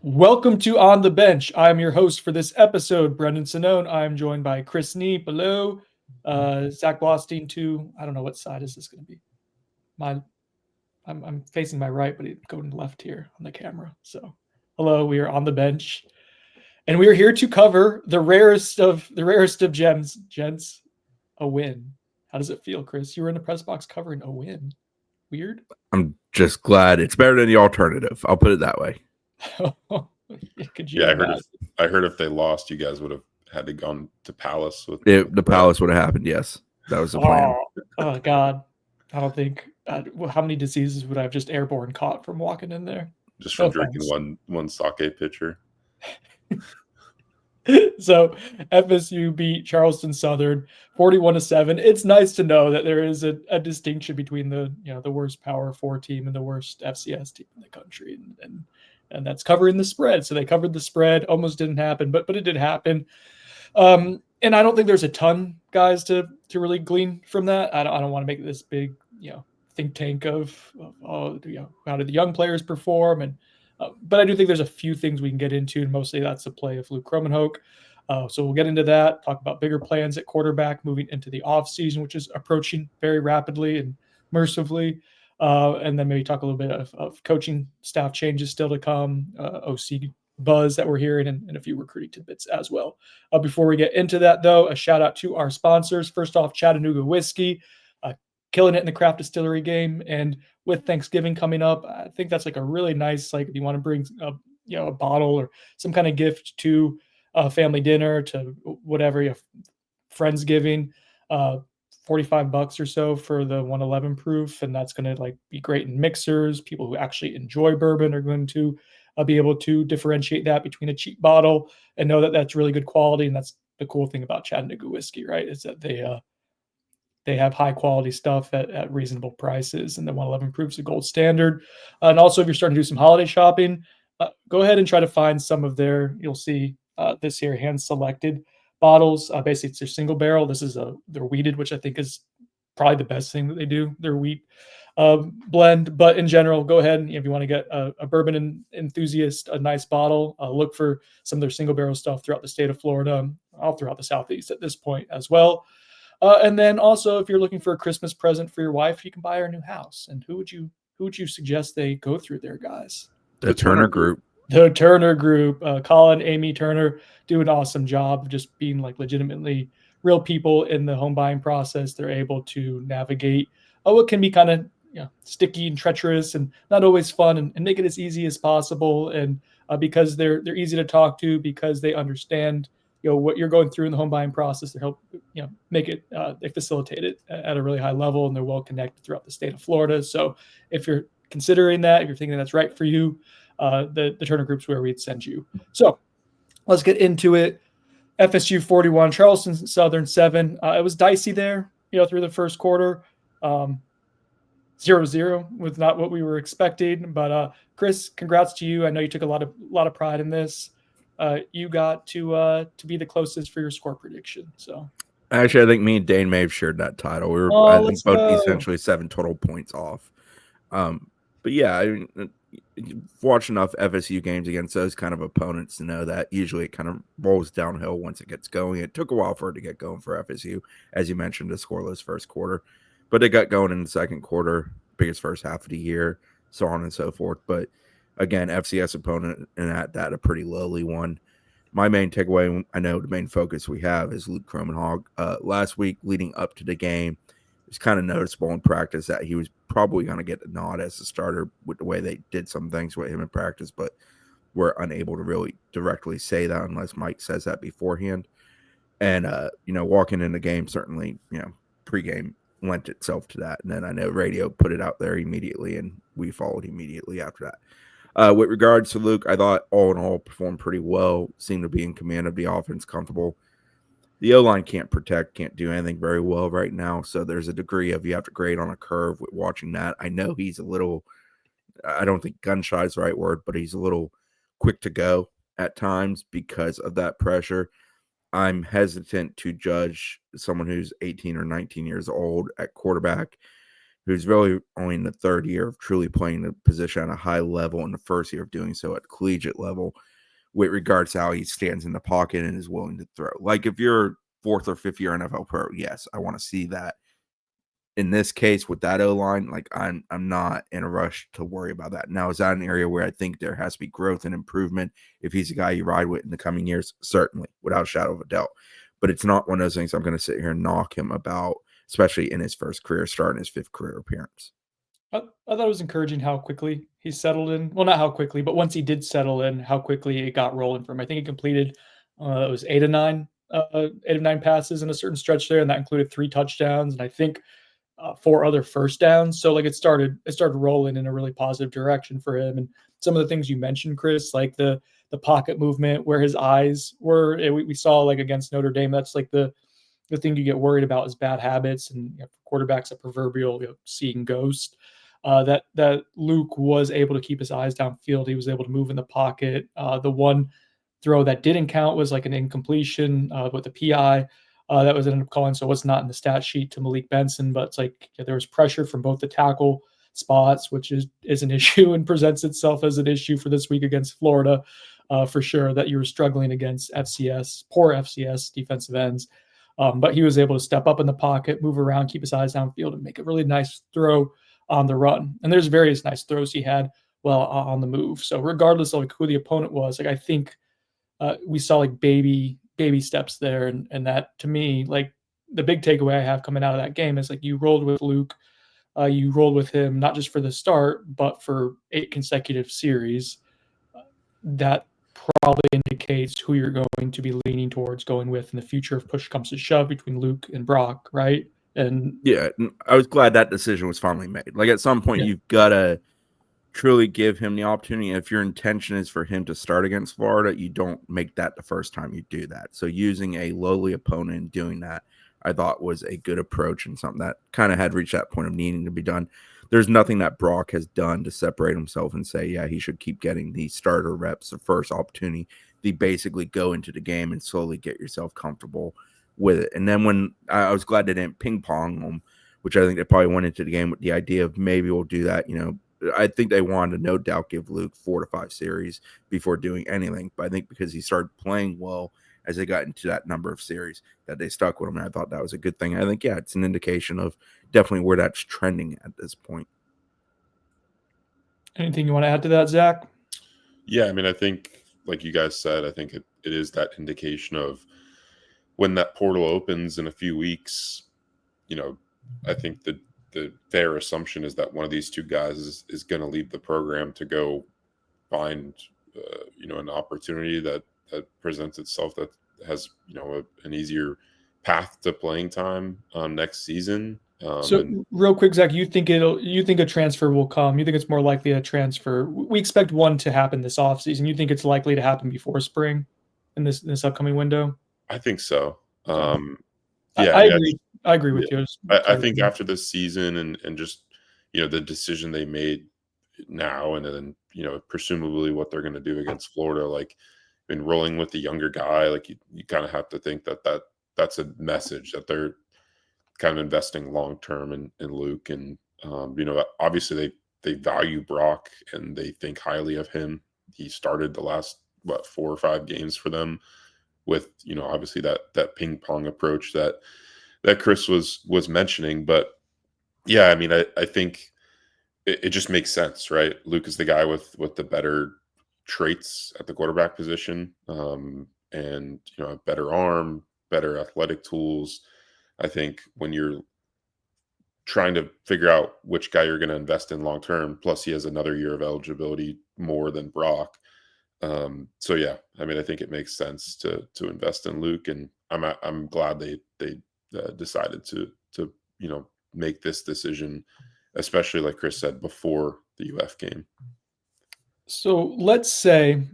Welcome to On the Bench. I'm your host for this episode, Brendan Sinone. I'm joined by Chris Nee below, Zach Blostein to, I don't know what side is this going to be. I'm facing my right, but it's going left here on the camera. So, hello, we are on the bench, and we are here to cover the rarest of gems, gents. A win. How does it feel, Chris? You were in the press box covering a win. Weird. I'm just glad it's better than the alternative. I'll put it that way. Could you Yeah, imagine? I heard if they lost, you guys would have had to gone to Palace with The Palace would have happened. Yes, that was the plan. Oh God, I don't think. How many diseases would I have just airborne caught from walking in there? just from drinking one sake pitcher. So FSU beat Charleston Southern 41-7. It's nice to know that there is a distinction between the worst Power 4 team and the worst FCS team in the country, and that's covering the spread. So they covered the spread. Almost didn't happen, but it did happen. And I don't think there's a ton, guys, to really glean from that. I don't want to make this big think tank of how did the young players perform, and but I do think there's a few things we can get into, and mostly that's the play of Luke Kromenhoek. So we'll get into that, talk about bigger plans at quarterback moving into the offseason, which is approaching very rapidly and mercifully. And then maybe talk a little bit of coaching staff changes still to come, OC buzz that we're hearing, and a few recruiting tidbits as well. Before we get into that, though, a shout out to our sponsors. First off, Chattanooga Whiskey, killing it in the craft distillery game. And with Thanksgiving coming up, I think that's like a really nice, like if you want to bring a bottle or some kind of gift to a family dinner, to whatever, Friendsgiving, $45 or so for the 111 proof, and that's going to like be great in mixers. People who actually enjoy bourbon are going to be able to differentiate that between a cheap bottle and know that that's really good quality. And that's the cool thing about Chattanooga Whiskey, right? Is that they have high quality stuff at reasonable prices, and the 111 proof's a gold standard. And also, if you're starting to do some holiday shopping, go ahead and try to find some of you'll see this here hand selected bottles. Basically, it's their single barrel. This is they're wheated, which I think is probably the best thing that they do. Their wheat blend, but in general, go ahead and if you want to get a bourbon enthusiast a nice bottle, look for some of their single barrel stuff throughout the state of Florida, all throughout the Southeast at this point as well. And then also, if you're looking for a Christmas present for your wife, you can buy her a new house. And who would you suggest they go through there, guys? The Turner Group. The Turner Group. Colin, Amy Turner do an awesome job of just being like legitimately real people in the home buying process. They're able to navigate what can be kind of sticky and treacherous and not always fun, and make it as easy as possible. And because they're easy to talk to, because they understand what you're going through in the home buying process, to help make it they facilitate it at a really high level, and they're well connected throughout the state of Florida. So if you're considering that, if you're thinking that's right for you, the Turner Group's where we'd send you. So let's get into it. FSU 41, Charleston Southern 7. It was dicey there through the first quarter. 0-0 was not what we were expecting, but Chris, congrats to you. I know you took a lot of pride in this. You got to be the closest for your score prediction. So actually, I think me and Dane may have shared that title. We were I think both essentially 7 total points off. But yeah, I mean, watch enough FSU games against those kind of opponents to know that usually it kind of rolls downhill once it gets going. It took a while for it to get going for FSU, as you mentioned, a scoreless first quarter, but it got going in the second quarter, biggest first half of the year, so on and so forth. But again, FCS opponent, and at that a pretty lowly one. My main takeaway, I know the main focus we have, is Luke Kromenhoek. Last week, leading up to the game, it was kind of noticeable in practice that he was probably going to get a nod as a starter with the way they did some things with him in practice, but were unable to really directly say that unless Mike says that beforehand. And, walking in the game, certainly, pregame lent itself to that. And then I know radio put it out there immediately, and we followed immediately after that. With regards to Luke, I thought all in all performed pretty well, seemed to be in command of the offense, comfortable. The O-line can't protect, can't do anything very well right now, so there's a degree of you have to grade on a curve with watching that. I know he's a little, I don't think gun shy is the right word, but he's a little quick to go at times because of that pressure. I'm hesitant to judge someone who's 18 or 19 years old at quarterback who's really only in the third year of truly playing the position at a high level and the first year of doing so at collegiate level with regards to how he stands in the pocket and is willing to throw. Like if you're fourth or fifth year NFL pro, yes, I want to see that. In this case with that O-line, like I'm not in a rush to worry about that. Now, is that an area where I think there has to be growth and improvement if he's a guy you ride with in the coming years? Certainly, without a shadow of a doubt. But it's not one of those things I'm going to sit here and knock him about, especially in his first career start and his fifth career appearance. I thought it was encouraging how quickly he settled in. Well, not how quickly, but once he did settle in, how quickly it got rolling for him. I think he completed it was 8 of 9 passes in a certain stretch there, and that included 3 touchdowns, and I think 4 other first downs. So like it started rolling in a really positive direction for him. And some of the things you mentioned, Chris, like the pocket movement, where his eyes were, we saw like against Notre Dame. That's like the thing you get worried about is bad habits, and quarterbacks a proverbial seeing ghost. That Luke was able to keep his eyes downfield. He was able to move in the pocket. The one throw that didn't count was like an incompletion with the PI. That was ended up calling, so it's not in the stat sheet to Malik Benson, but it's like there was pressure from both the tackle spots, which is an issue and presents itself as an issue for this week against Florida, for sure, that you were struggling against poor FCS defensive ends. But he was able to step up in the pocket, move around, keep his eyes downfield, and make a really nice throw on the run. And there's various nice throws he had on the move. So regardless of like who the opponent was, like I think we saw like baby steps there, and that to me, like the big takeaway I have coming out of that game is like you rolled with Luke, you rolled with him not just for the start but for 8 consecutive series. That probably indicates who you're going to be leaning towards going with in the future if push comes to shove between Luke and Brock, right? And yeah, I was glad that decision was finally made. Like at some point, you've got to truly give him the opportunity. If your intention is for him to start against Florida, you don't make that the first time you do that. So using a lowly opponent and doing that, I thought was a good approach and something that kind of had reached that point of needing to be done. There's nothing that Brock has done to separate himself and say, yeah, he should keep getting the starter reps, the first opportunity. You basically go into the game and slowly get yourself comfortable with it. And then when I was glad they didn't ping pong him, which I think they probably went into the game with the idea of maybe we'll do that. I think they wanted to no doubt give Luke 4 to 5 series before doing anything. But I think because he started playing well as they got into that number of series that they stuck with him. And I thought that was a good thing. I think, yeah, it's an indication of definitely where that's trending at this point. Anything you want to add to that, Zach? Yeah, I mean, I think, like you guys said, I think it is that indication of when that portal opens in a few weeks. I think the fair assumption is that one of these 2 guys is going to leave the program to go find, an opportunity that presents itself that has, an easier path to playing time next season. Real quick, Zach, you think a transfer will come? You think it's more likely a transfer? We expect one to happen this offseason. You think it's likely to happen before spring in this upcoming window? I think so. Yeah, I agree with you. I think after this season and just, the decision they made now and then, presumably what they're going to do against Florida, like rolling with the younger guy, like you kind of have to think that's a message that they're kind of investing long-term in Luke. And, obviously they value Brock and they think highly of him. He started the last, 4 or 5 games for them with, obviously that ping pong approach that Chris was mentioning. But yeah, I mean, I think it just makes sense, right? Luke is the guy with the better traits at the quarterback position, and a better arm, better athletic tools. I think when you're trying to figure out which guy you're going to invest in long term, plus he has another year of eligibility more than Brock. So yeah, I mean, I think it makes sense to invest in Luke, and I'm glad they decided to make this decision, especially like Chris said, before the UF game. So let's say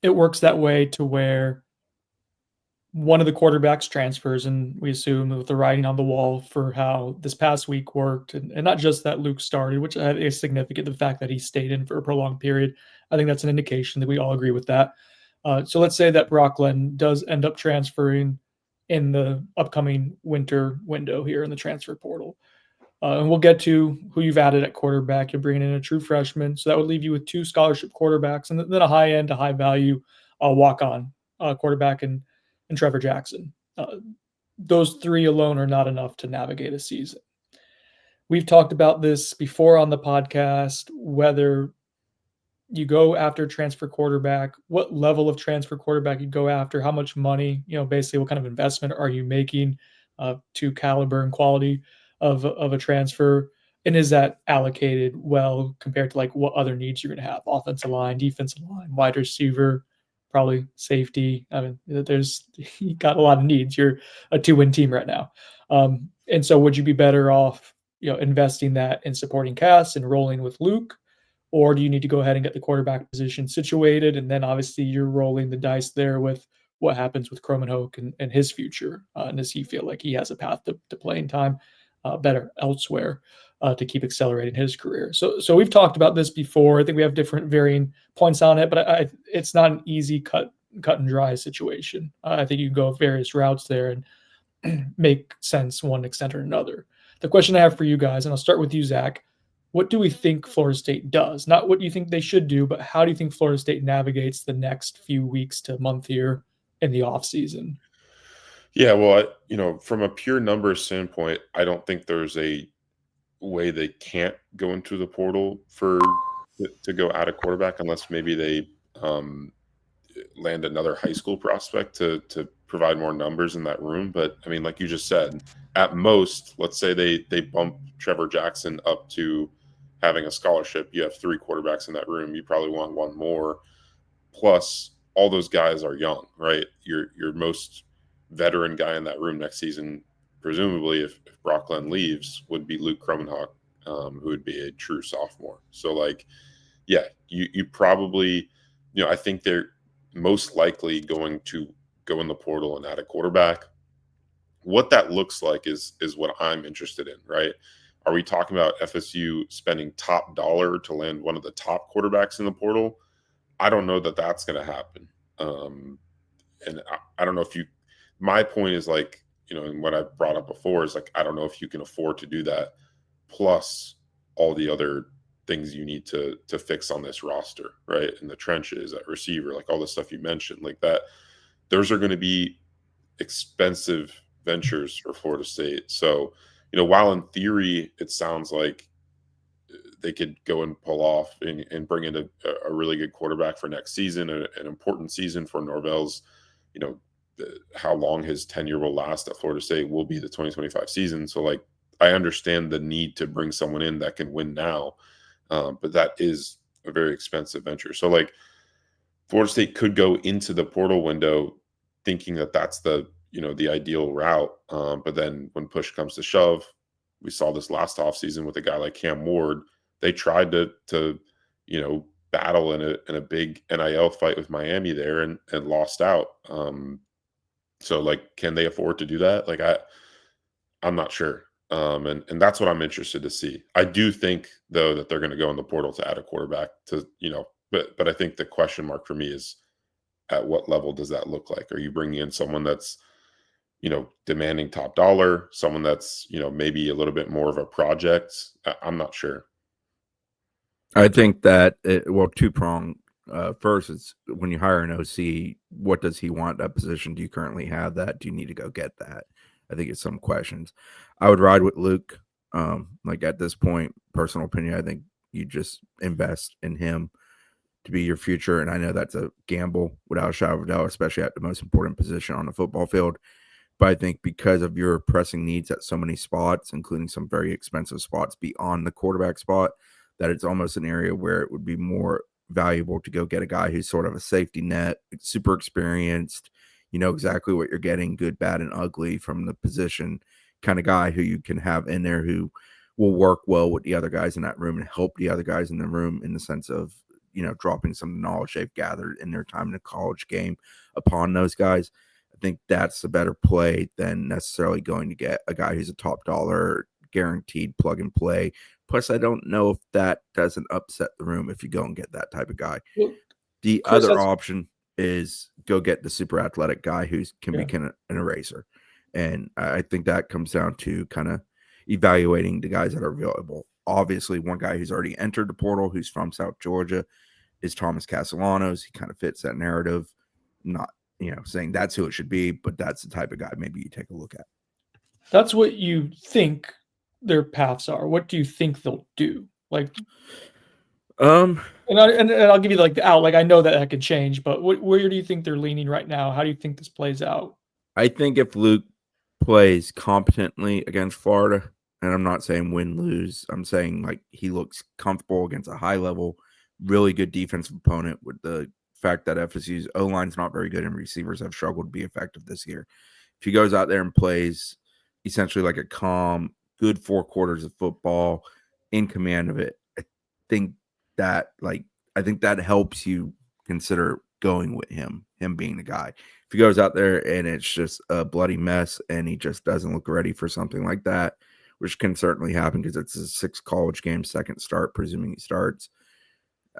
it works that way to where one of the quarterbacks transfers, and we assume with the writing on the wall for how this past week worked, and not just that Luke started, which is significant, the fact that he stayed in for a prolonged period. I think that's an indication that we all agree with that. So let's say that Brock Glenn does end up transferring in the upcoming winter window here in the transfer portal. And we'll get to who you've added at quarterback. You're bringing in a true freshman, so that would leave you with 2 scholarship quarterbacks, and then a high end, a high value walk on quarterback and Trevor Jackson. Those 3 alone are not enough to navigate a season. We've talked about this before on the podcast, whether you go after transfer quarterback, what level of transfer quarterback you go after, how much money, basically what kind of investment are you making to caliber and quality of a transfer, and is that allocated well compared to like what other needs you're going to have? Offensive line, defensive line, wide receiver, probably safety. I mean, you got a lot of needs. You're a 2-win team right now, and so would you be better off, investing that in supporting Cass and rolling with Luke? Or do you need to go ahead and get the quarterback position situated? And then obviously you're rolling the dice there with what happens with Cromanhoke and his future. And does he feel like he has a path to playing time better elsewhere to keep accelerating his career? So we've talked about this before. I think we have different varying points on it, but it's not an easy cut and dry situation. I think you can go various routes there and make sense one extent or another. The question I have for you guys, and I'll start with you, Zach. What do we think Florida State does? Not what you think they should do, but how do you think Florida State navigates the next few weeks to month here in the offseason? Yeah, well, from a pure numbers standpoint, I don't think there's a way they can't go into the portal to go out of quarterback unless maybe they land another high school prospect to provide more numbers in that room. But I mean, like you just said, at most, let's say they bump Trevor Jackson up to having a scholarship. You have 3 quarterbacks in that room. You probably want 1 more. Plus, all those guys are young, right? Your most veteran guy in that room next season, presumably, if Brock Glenn leaves, would be Luke Cromanhoke, who would be a true sophomore. So, like, yeah, you probably, I think they're most likely going to go in the portal and add a quarterback. What that looks like is what I'm interested in, right? Are we talking about FSU spending top dollar to land one of the top quarterbacks in the portal? I don't know that that's going to happen. And I don't know if my point is like, and what I brought up before is like, I don't know if you can afford to do that. Plus all the other things you need to fix on this roster, right? In the trenches, at receiver, like all the stuff you mentioned, like that, those are going to be expensive ventures for Florida State. So, while in theory it sounds like they could go and pull off and bring in a really good quarterback for next season, an important season for Norvell's, how long his tenure will last at Florida State will be the 2025 season. So, like, I understand the need to bring someone in that can win now, but that is a very expensive venture. So, like, Florida State could go into the portal window thinking that that's the ideal route. But then when push comes to shove, we saw this last offseason with a guy like Cam Ward. They tried to battle in a big NIL fight with Miami there and lost out. So, like, can they afford to do that? Like, I'm not sure. And that's what I'm interested to see. I do think, though, that they're going to go in the portal to add a quarterback to, but I think the question mark for me is, at what level does that look like? Are you bringing in someone that's, demanding top dollar, someone that's, maybe a little bit more of a project? I'm not sure. I think that, two-pronged. First, it's when you hire an OC, what does he want that position? Do you currently have that? Do you need to go get that? I think it's some questions. I would ride with Luke. Like, at this point, personal opinion, I think you just invest in him to be your future. And I know that's a gamble without a shadow of a doubt, especially at the most important position on the football field. But I think because of your pressing needs at so many spots, including some very expensive spots beyond the quarterback spot, that it's almost an area where it would be more valuable to go get a guy who's sort of a safety net, super experienced, exactly what you're getting, good, bad, and ugly from the position kind of guy who you can have in there who will work well with the other guys in that room and help the other guys in the room in the sense of, dropping some knowledge they've gathered in their time in the college game upon those guys. I think that's a better play than necessarily going to get a guy who's a top dollar, guaranteed plug and play. Plus, I don't know if that doesn't upset the room if you go and get that type of guy. Well, the other option is go get the super athletic guy who can be an eraser. And I think that comes down to kind of, evaluating the guys that are available. Obviously, one guy who's already entered the portal, who's from South Georgia, is Thomas Castellanos. He kind of fits that narrative. Not, saying that's who it should be, but that's the type of guy maybe you take a look at. That's what you think their paths are. What do you think they'll do? Like, and I'll give you like the out. Like, I know that can change, but where do you think they're leaning right now? How do you think this plays out? I think if Luke plays competently against Florida, and I'm not saying win, lose, I'm saying like he looks comfortable against a high level, really good defensive opponent, with the fact that FSU's O-line's not very good and receivers have struggled to be effective this year. If he goes out there and plays essentially like a calm, good 4 quarters of football, in command of it, I think that helps you consider going with him being the guy. If he goes out there and it's just a bloody mess and he just doesn't look ready for something like that, which can certainly happen because it's a 6 college game second start, presuming he starts,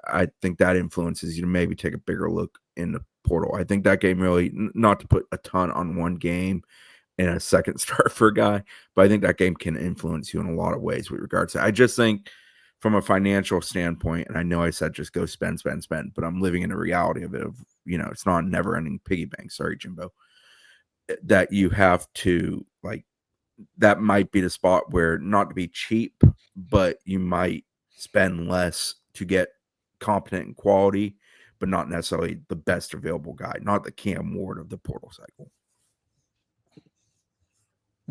I think that influences you to maybe take a bigger look in the portal. I think that game really, not to put a ton on one game and a second start for a guy, but I think that game can influence you in a lot of ways with regards to, I just think from a financial standpoint, and I know I said just go spend, but I'm living in the reality of it, of, it's not a never ending piggy bank. Sorry, Jimbo, that you have to that might be the spot where, not to be cheap, but you might spend less to get competent and quality, but not necessarily the best available guy, not the Cam Ward of the portal cycle.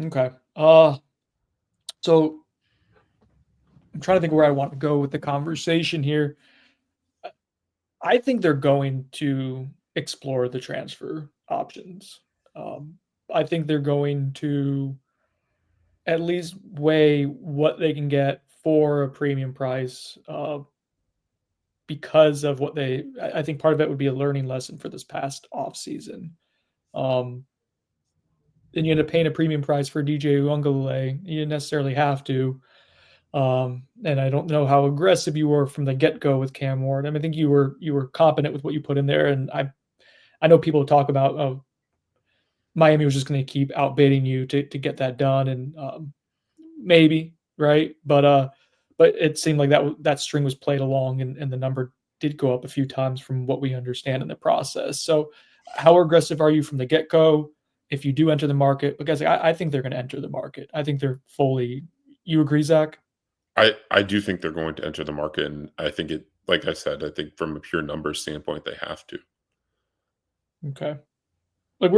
Okay. So I'm trying to think where I want to go with the conversation here. I think they're going to explore the transfer options. I think they're going to at least weigh what they can get for a premium price, because of what I think part of it would be a learning lesson for this past offseason. Then you end up paying a premium price for DJ Uiagalelei. You didn't necessarily have to. And I don't know how aggressive you were from the get-go with Cam Ward. I mean, I think you were competent with what you put in there. And I know people talk about Miami was just going to keep outbidding you to get that done, and maybe, right? But it seemed like that string was played along, and the number did go up a few times from what we understand in the process. So how aggressive are you from the get-go if you do enter the market? Because I think they're going to enter the market. I think they're fully – you agree, Zach? I do think they're going to enter the market, and I think it, like I said, I think from a pure numbers standpoint, they have to. Okay. Like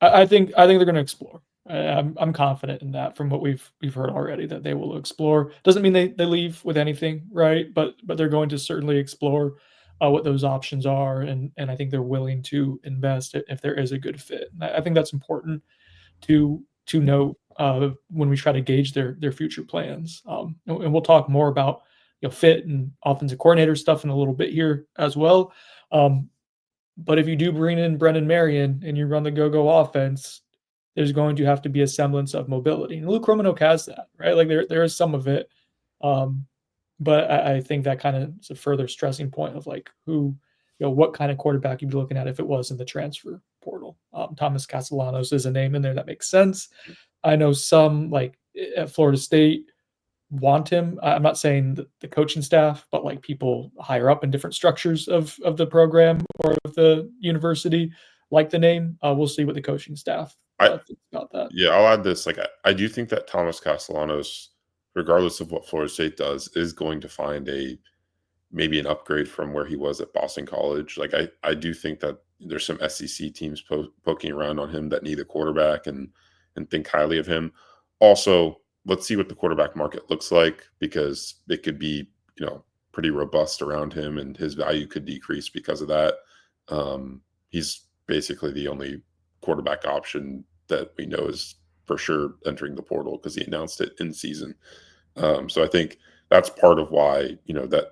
I think they're going to explore. I'm confident in that from what we've heard already, that they will explore. Doesn't mean they leave with anything, right? But they're going to certainly explore what those options are, and I think they're willing to invest if there is a good fit. And I think that's important to note when we try to gauge their future plans. And we'll talk more about fit and offensive coordinator stuff in a little bit here as well. But if you do bring in Brendan Marion and you run the go-go offense, there's going to have to be a semblance of mobility. And Luke Romanok has that, right? Like there is some of it. But I think that kind of is a further stressing point of like what kind of quarterback you'd be looking at if it was in the transfer portal. Thomas Castellanos is a name in there that makes sense. I know some at Florida State want him. I'm not saying the coaching staff, but like people higher up in different structures of the program or of the university like the name. We'll see what the coaching staff thinks about that. Yeah, I'll add this. I do think that Thomas Castellanos, regardless of what Florida State does, is going to find maybe an upgrade from where he was at Boston College. I do think that there's some SEC teams poking around on him that need a quarterback and think highly of him. Also, let's see what the quarterback market looks like, because it could be, pretty robust around him and his value could decrease because of that. He's basically the only quarterback option that we know is for sure entering the portal because he announced it in season. So I think that's part of why,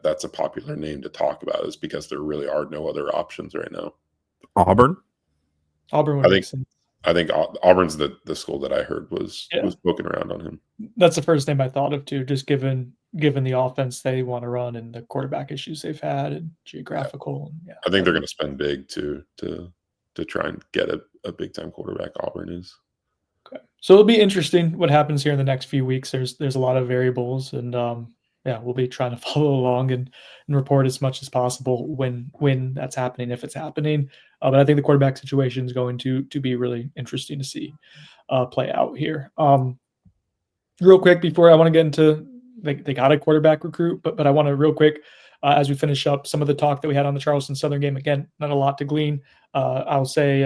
that's a popular name to talk about, is because there really are no other options right now. Auburn would make sense. I think Auburn's the school that I heard was poking around on him. That's the first name I thought of too, just given the offense they want to run and the quarterback issues they've had and geographical. I think they're going to spend big to try and get a big time quarterback. Auburn is. Okay. So it'll be interesting what happens here in the next few weeks. There's a lot of variables, and yeah, we'll be trying to follow along and report as much as possible when that's happening, if it's happening. But I think the quarterback situation is going to be really interesting to see play out here. Real quick before I want to get into they got a quarterback recruit, but I want to real quick as we finish up some of the talk that we had on the Charleston Southern game. Again, not a lot to glean. I'll say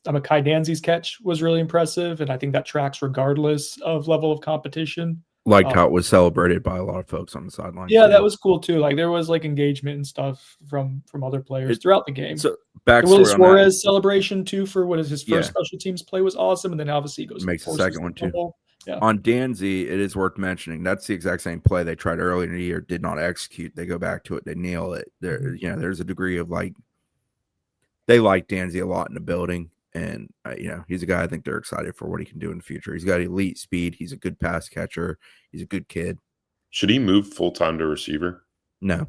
Kai Danzy's catch was really impressive, and I think that tracks regardless of level of competition. Liked how it was celebrated by a lot of folks on the sideline. Yeah, that was cool too. Like there was like engagement and stuff from other players throughout the game. So the Will Suarez celebration too for what is his first special teams play was awesome, and then obviously he goes makes the second one too. Yeah. On Danzy, it is worth mentioning that's the exact same play they tried earlier in the year, did not execute. They go back to it, they nail it. There, there's a degree of like they like Danzy a lot in the building, and he's a guy I think they're excited for what he can do in the future. He's got elite speed. He's a good pass catcher. He's a good kid. Should he move full time to receiver? No.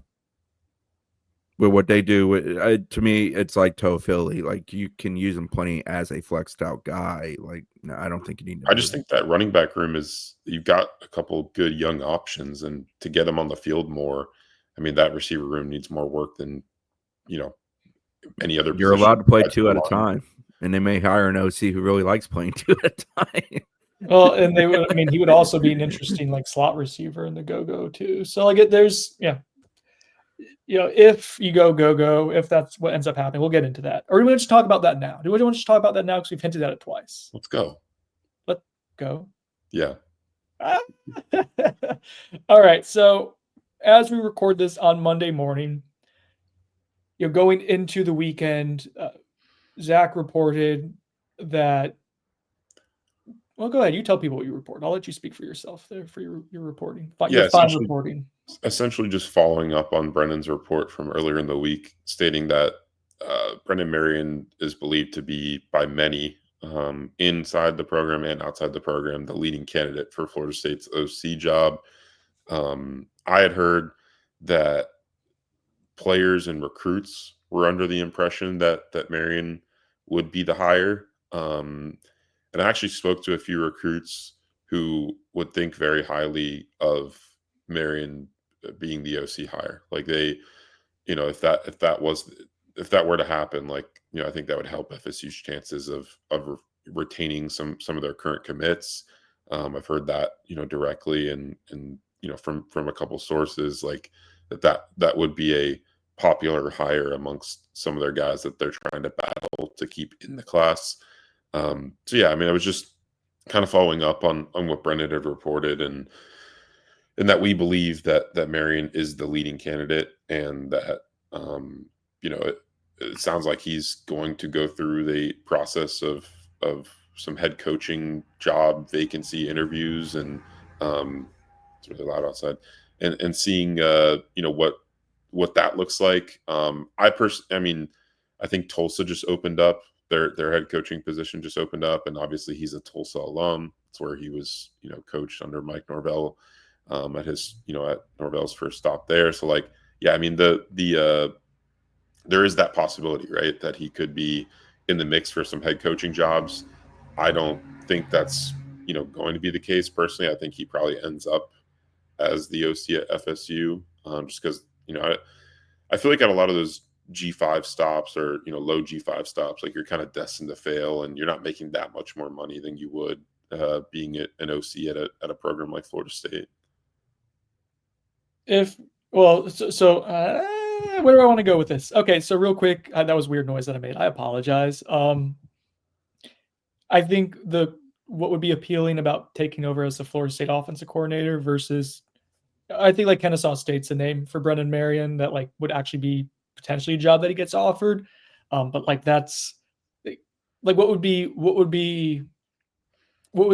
But what they do, to me, it's like Toe Philly. Like you can use him plenty as a flexed out guy. Like no, I don't think you need. I just think that running back room you've got a couple good young options, and to get them on the field more, I mean that receiver room needs more work than any other. You're allowed to play two at a time, and they may hire an OC who really likes playing two at a time. Well, and he would also be an interesting like slot receiver in the go too. So like there's if you go, if that's what ends up happening, we'll get into that. Or do we want to just talk about that now? Do we want to just talk about that now because we've hinted at it twice? Let's go. Let's go. Yeah. All right. So as we record this on Monday morning, going into the weekend, Zach reported that. Well, go ahead. You tell people what you report. I'll let you speak for yourself there for your reporting. Your fine reporting. Essentially just following up on Brennan's report from earlier in the week, stating that Brennan Marion is believed to be by many inside the program and outside the program the leading candidate for Florida State's OC job. I had heard that players and recruits were under the impression that Marion would be the hire. And I actually spoke to a few recruits who would think very highly of Marion being the OC hire. Like they, if that were to happen, like, I think that would help FSU's chances of retaining some of their current commits. I've heard that, directly and from a couple sources, like that would be a popular hire amongst some of their guys that they're trying to battle to keep in the class. So yeah, I was just kind of following up on what Brennan had reported and that we believe that Marion is the leading candidate and that, it sounds like he's going to go through the process of some head coaching job vacancy interviews and, it's really loud outside and seeing, what that looks like. I think Tulsa just opened up. Their head coaching position just opened up, and obviously he's a Tulsa alum. It's where he was, coached under Mike Norvell at his, at Norvell's first stop there. So like, yeah, there is that possibility, right, that he could be in the mix for some head coaching jobs. I don't think that's, going to be the case personally. I think he probably ends up as the OC at FSU, just because, I feel like at a lot of those G5 stops or low G5 stops, like you're kind of destined to fail and you're not making that much more money than you would being an OC at a program like Florida State. Where do I want to go with this? Okay, so real quick, that was weird noise that I made. I apologize. I think what would be appealing about taking over as the Florida State offensive coordinator versus, I think like Kennesaw State's a name for Brennan Marion that like would actually be potentially a job that he gets offered. But like that's like what would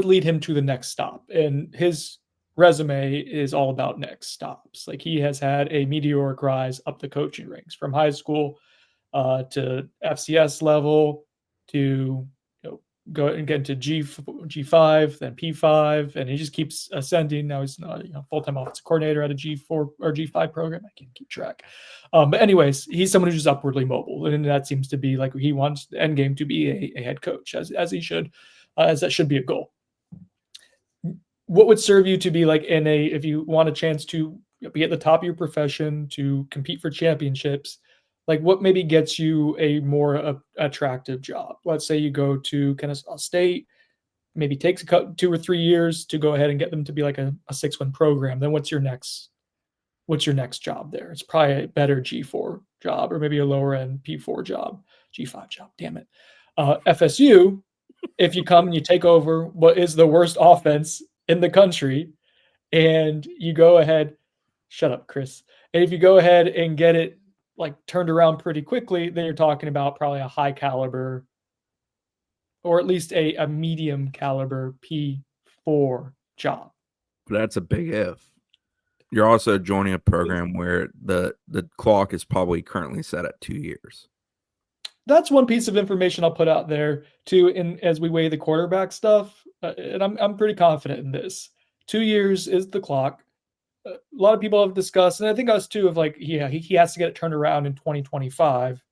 lead him to the next stop, and his resume is all about next stops. Like he has had a meteoric rise up the coaching ranks from high school to FCS level to go and get into G5, then P5, and he just keeps ascending. Now he's not full-time offensive coordinator at a G4 or G5 program. I can't keep track. But anyways, he's someone who's just upwardly mobile, and that seems to be like he wants the end game to be a head coach, as he should, as that should be a goal. what would serve you to be like if you want a chance to be at the top of your profession, to compete for championships, like what maybe gets you a more attractive job? Let's say you go to Kennesaw State, maybe takes 2 or 3 years to go ahead and get them to be like a 6-win program. Then what's your next job there? It's probably a better G4 job, or maybe a lower end P4 job, G5 job. Damn it. FSU, if you come and you take over what is the worst offense in the country, and you go ahead, shut up, Chris. And if you go ahead and get it like turned around pretty quickly, then you're talking about probably a high caliber, or at least a medium caliber P4 job. But that's a big if. You're also joining a program where the clock is probably currently set at 2 years. That's one piece of information I'll put out there too, as we weigh the quarterback stuff. And I'm pretty confident in this. 2 years is the clock. A lot of people have discussed, and I think us too, of like, he has to get it turned around in 2025.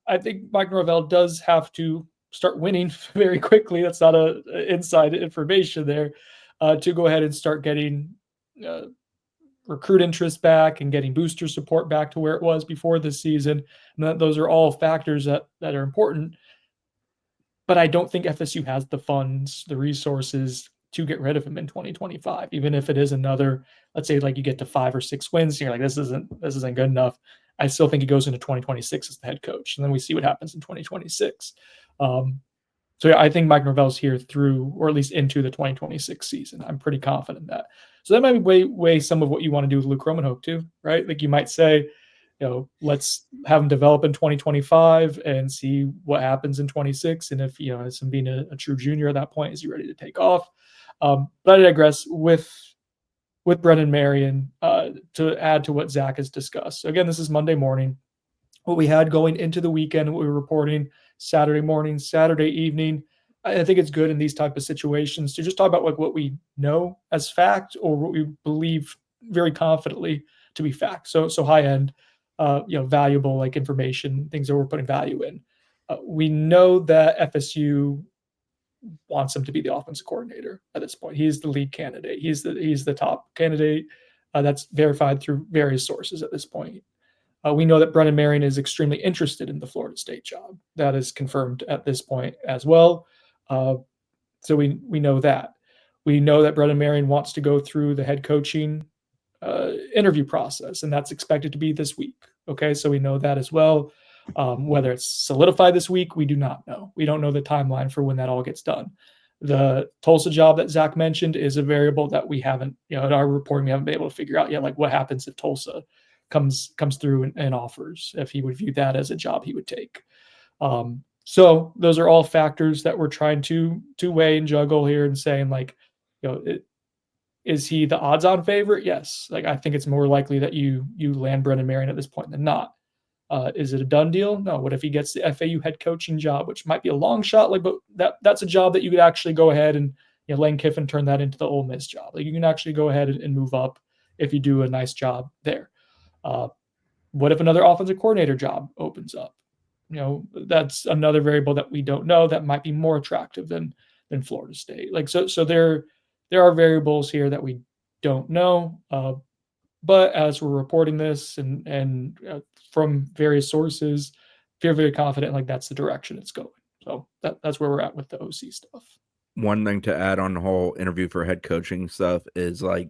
I think Mike Norvell does have to start winning very quickly. That's not inside information there, to go ahead and start getting recruit interest back and getting booster support back to where it was before this season. And those are all factors that are important. But I don't think FSU has the funds, the resources to get rid of him in 2025, even if it is another, let's say like you get to 5 or 6 wins, and you're like, this isn't good enough. I still think he goes into 2026 as the head coach, and then we see what happens in 2026. So yeah, I think Mike Norvell's here through, or at least into the 2026 season. I'm pretty confident in that. So that might weigh some of what you want to do with Luke Romanhoek too, right? Like you might say, let's have him develop in 2025 and see what happens in 26. And if, as him being a true junior at that point, is he ready to take off? But I digress with Brennan Marion to add to what Zach has discussed. So again, this is Monday morning. What we had going into the weekend, what we were reporting Saturday morning, Saturday evening. I think it's good in these type of situations to just talk about like what we know as fact, or what we believe very confidently to be fact. So high end, valuable like information, things that we're putting value in. We know that FSU wants him to be the offensive coordinator at this point. He's the lead candidate. He's the top candidate. That's verified through various sources at this point. We know that Brennan Marion is extremely interested in the Florida State job. That is confirmed at this point as well. So we know that. We know that Brennan Marion wants to go through the head coaching interview process, and that's expected to be this week. Okay, so we know that as well. Whether it's solidified this week, we do not know. We don't know the timeline for when that all gets done. The Tulsa job that Zach mentioned is a variable that we haven't, in our reporting, we haven't been able to figure out yet. Like what happens if Tulsa comes through and offers, if he would view that as a job he would take. So those are all factors that we're trying to weigh and juggle here, and saying like, is he the odds-on favorite? Yes. Like I think it's more likely that you land Brennan Marion at this point than not. Is it a done deal? No. What if he gets the FAU head coaching job, which might be a long shot? Like, but that's a job that you could actually go ahead and Lane Kiffin turn that into the Ole Miss job. Like you can actually go ahead and move up if you do a nice job there. What if another offensive coordinator job opens up? That's another variable that we don't know that might be more attractive than Florida State. Like so there are variables here that we don't know. But as we're reporting this and from various sources, feel very confident like that's the direction it's going. So that's where we're at with the OC stuff. One thing to add on the whole interview for head coaching stuff is like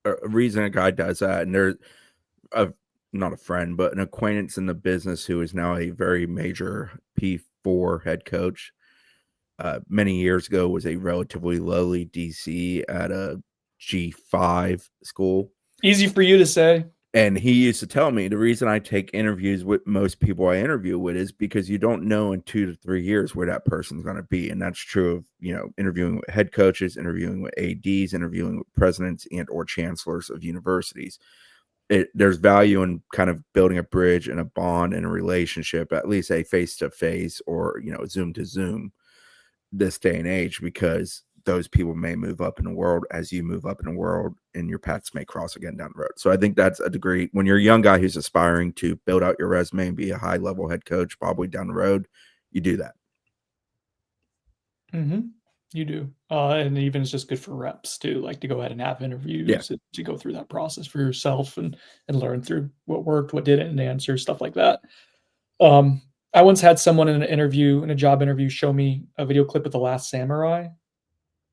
a reason a guy does that, and there's not a friend, but an acquaintance in the business who is now a very major P4 head coach. Many years ago was a relatively lowly DC at a G5 school. Easy for you to say. And he used to tell me the reason I take interviews with most people I interview with is because you don't know in 2 to 3 years where that person's going to be. And that's true of, interviewing with head coaches, interviewing with ADs, interviewing with presidents and or chancellors of universities. There's value in kind of building a bridge and a bond and a relationship, at least a face-to-face or, Zoom to Zoom this day and age, because those people may move up in the world as you move up in the world, and your paths may cross again down the road. So I think that's a degree when you're a young guy who's aspiring to build out your resume and be a high level head coach, probably down the road, you do that. Mm-hmm. You do. And even it's just good for reps too, like to go ahead and have interviews to go through that process for yourself and learn through what worked, what didn't, and answer stuff like that. I once had someone in a job interview, show me a video clip of The Last Samurai,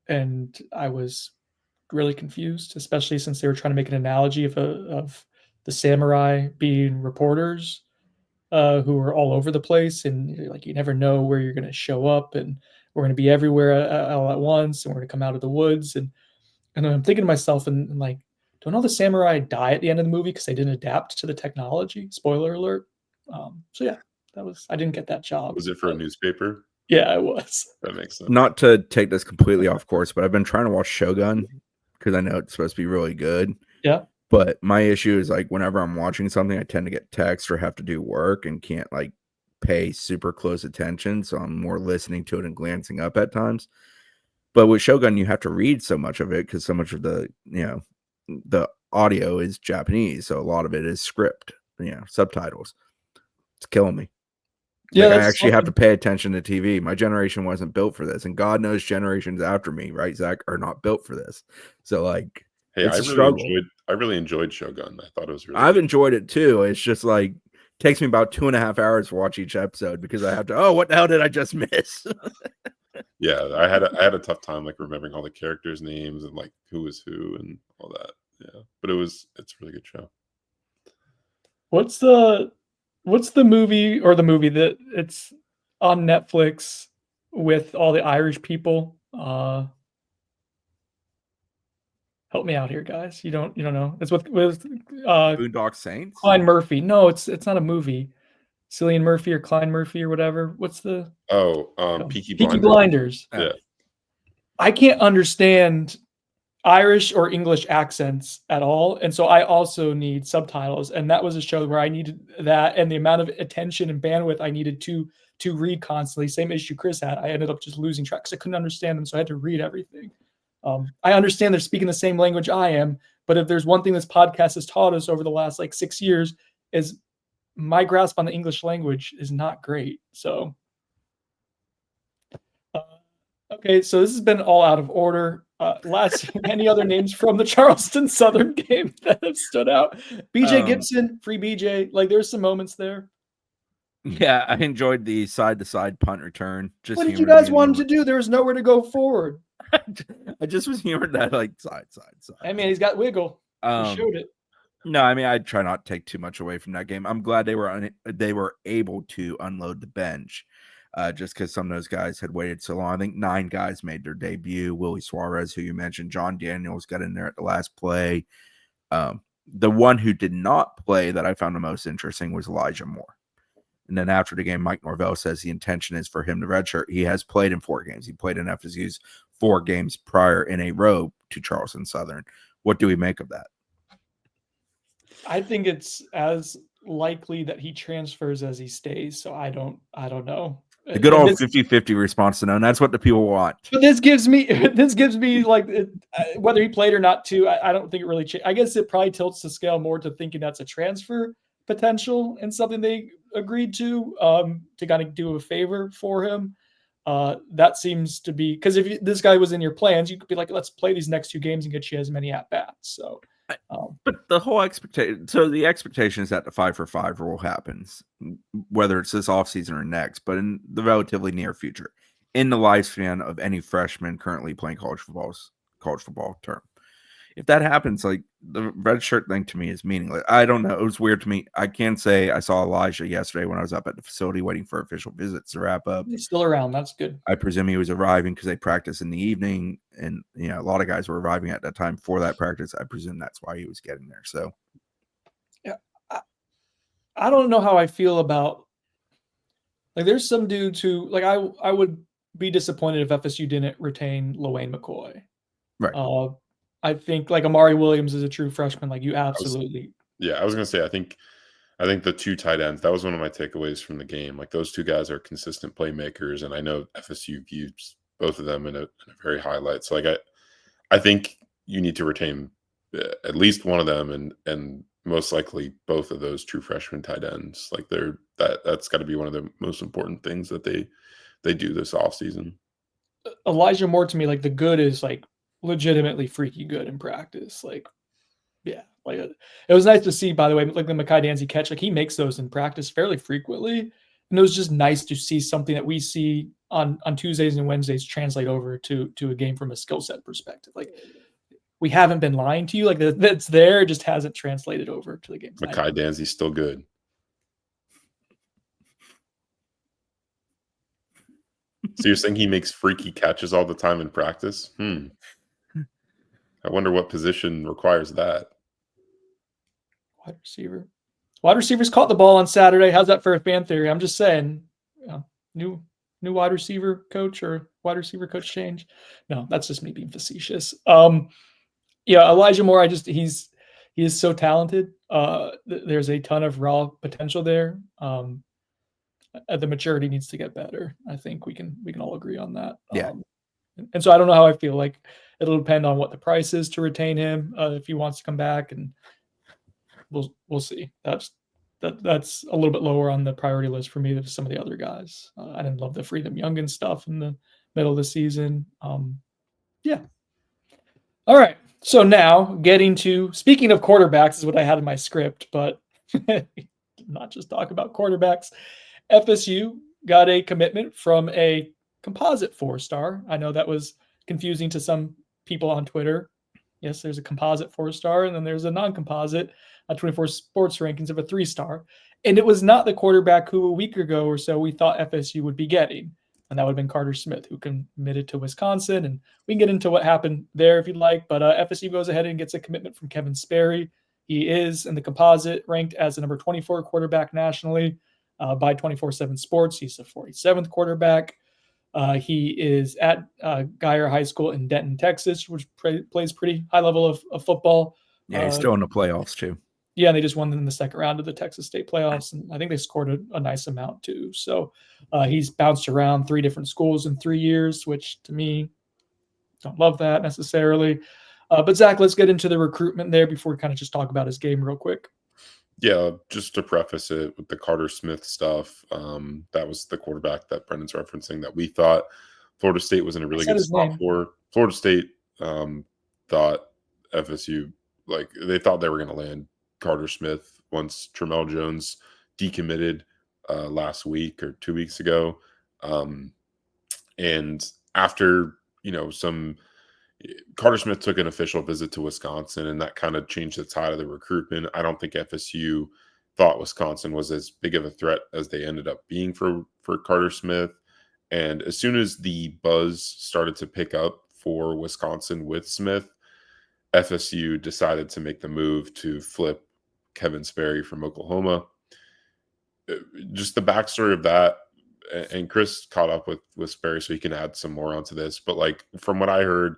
and I was really confused, especially since they were trying to make an analogy of the samurai being reporters who are all over the place, and like you never know where you're going to show up, and we're going to be everywhere all at once, and we're going to come out of the woods, and I'm thinking to myself, and like, don't all the samurai die at the end of the movie because they didn't adapt to the technology? Spoiler alert. So yeah, I didn't get that job. Was it for a newspaper? Yeah, it was. That makes sense. Not to take this completely off course, but I've been trying to watch Shogun because I know it's supposed to be really good. Yeah. But my issue is like whenever I'm watching something, I tend to get text or have to do work and can't like pay super close attention. So I'm more listening to it and glancing up at times. But with Shogun, you have to read so much of it because so much of the audio is Japanese. So a lot of it is script, subtitles. It's killing me. Yeah, I actually have to pay attention to TV. My generation wasn't built for this. And God knows generations after me, right, Zach, are not built for this. So like, hey, I really enjoyed Shogun. I thought it was really I've enjoyed it too. It's just like takes me about 2.5 hours to watch each episode because I have to, what the hell did I just miss? Yeah, I had a tough time like remembering all the characters' names and like who was who and all that. Yeah. But it's a really good show. What's the movie that it's on Netflix with all the Irish people? Help me out here, guys. You don't know. It's with Boondock Saints? Cillian Murphy. No, it's not a movie. Cillian Murphy or Klein Murphy or whatever. What's the Peaky Blinders? Yeah. I can't understand Irish or English accents at all, and so I also need subtitles. And that was a show where I needed that, and the amount of attention and bandwidth I needed to read constantly. Same issue Chris had. I ended up just losing track because I couldn't understand them, so I had to read everything. I understand they're speaking the same language I am, but if there's one thing this podcast has taught us over the last 6 years is my grasp on the English language is not great. So, okay, so this has been all out of order. Any other names from the Charleston Southern game that have stood out? BJ Gibson, free BJ. Like there's some moments there. Yeah, I enjoyed the side-to-side punt return. What did you guys want him to do? There was nowhere to go forward. I just was humored that side. I mean, he's got wiggle. He showed it. No, I mean, I try not to take too much away from that game. I'm glad they were able to unload the bench, just because some of those guys had waited so long. I think 9 guys made their debut. Willie Suarez, who you mentioned, John Daniels got in there at the last play. The one who did not play that I found the most interesting was Elijah Moore. And then after the game, Mike Norvell says the intention is for him to redshirt. He has played in 4 games. He played in FSU's 4 games prior in a row to Charleston Southern. What do we make of that? I think it's as likely that he transfers as he stays. So I don't know. The good old 50-50 response to no, and that's what the people want. But this gives me like whether he played or not too. I don't think it really changed. I guess it probably tilts the scale more to thinking that's a transfer potential and something they agreed to kind of do a favor for him. That seems to be because if this guy was in your plans, you could be like, let's play these next 2 games and get you as many at bats. So, but the whole expectation. So the expectation is that the 5-for-5 rule happens, whether it's this offseason or next, but in the relatively near future, in the lifespan of any freshman currently playing college football term. If that happens, like the red shirt thing to me is meaningless. I don't know. It was weird to me. I can say I saw Elijah yesterday when I was up at the facility waiting for official visits to wrap up. He's still around. That's good. I presume he was arriving because they practice in the evening. And, a lot of guys were arriving at that time for that practice. I presume that's why he was getting there. So, yeah, I don't know how I feel about like there's some dudes who like I would be disappointed if FSU didn't retain LaWayne McCoy. Right. I think like Amari Williams is a true freshman. Like you absolutely. I was gonna say I think the 2 tight ends, that was one of my takeaways from the game. Like those 2 guys are consistent playmakers, and I know FSU views both of them in a very high light. So like I think you need to retain at least one of them, and most likely both of those true freshman tight ends. Like that's got to be one of the most important things that they do this offseason. Elijah Moore to me, like the good is like legitimately freaky good in practice. Like, yeah, like it was nice to see, by the way, like the Mekhi Danzy catch, like he makes those in practice fairly frequently. And it was just nice to see something that we see on Tuesdays and Wednesdays translate over to a game from a skill set perspective. Like we haven't been lying to you. Like that's there, it just hasn't translated over to the game. Mekhi Danzy's still good. So you're saying he makes freaky catches all the time in practice? I wonder what position requires that. Wide receiver. Wide receivers caught the ball on Saturday. How's that for a fan theory? I'm just saying, new wide receiver coach or wide receiver coach change. No, that's just me being facetious. Yeah, Elijah Moore, he is so talented. There's a ton of raw potential there. The maturity needs to get better. I think we can all agree on that. Yeah. And so I don't know how I feel. Like it'll depend on what the price is to retain him, if he wants to come back, and we'll see. That's a little bit lower on the priority list for me than some of the other guys. I didn't love the Freedom Youngin stuff in the middle of the season. Yeah. All right. So now getting to, speaking of quarterbacks is what I had in my script, but not just talk about quarterbacks. FSU got a commitment from a composite 4-star. I know that was confusing to some people on Twitter. Yes, there's a composite 4-star, and then there's a non-composite 24 Sports rankings of a 3-star. And it was not the quarterback who a week ago or so we thought FSU would be getting. And that would have been Carter Smith, who committed to Wisconsin. And we can get into what happened there if you'd like. But FSU goes ahead and gets a commitment from Kevin Sperry. He is in the composite ranked as the number 24 quarterback nationally by 24/7 Sports. He's the 47th quarterback. He is at Geyer High School in Denton, Texas, which plays pretty high level of football. Yeah, he's still in the playoffs too. Yeah, and they just won in the second round of the Texas State playoffs, and I think they scored a nice amount too. So he's bounced around 3 different schools in 3 years, which to me, don't love that necessarily. But Zach, let's get into the recruitment there before we kind of just talk about his game real quick. Yeah, just to preface it with the Carter Smith stuff, that was the quarterback that Brendan's referencing that we thought Florida State was in a really good spot for. Florida State thought FSU, like they thought they were going to land Carter Smith once Tramel Jones decommitted last week or 2 weeks ago. And after, Carter Smith took an official visit to Wisconsin, and that kind of changed the tide of the recruitment. I don't think FSU thought Wisconsin was as big of a threat as they ended up being for Carter Smith. And as soon as the buzz started to pick up for Wisconsin with Smith, FSU decided to make the move to flip Kevin Sperry from Oklahoma. Just the backstory of that, and Chris caught up with Sperry, so he can add some more onto this. But like from what I heard,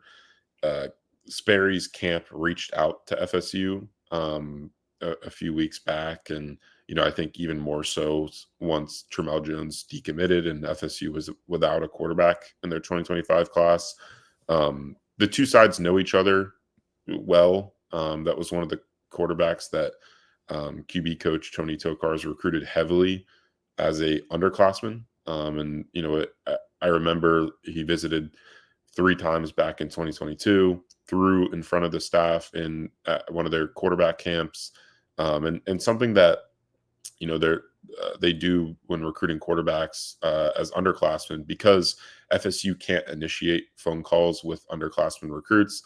Sperry's camp reached out to FSU a few weeks back, and I think even more so once Tramel Jones decommitted and FSU was without a quarterback in their 2025 class. The two sides know each other well. That was one of the quarterbacks that QB coach Tony Tokarz recruited heavily as a underclassman. And I remember he visited 3 times back in 2022, threw in front of the staff in one of their quarterback camps, and something that they do when recruiting quarterbacks as underclassmen, because FSU can't initiate phone calls with underclassmen recruits.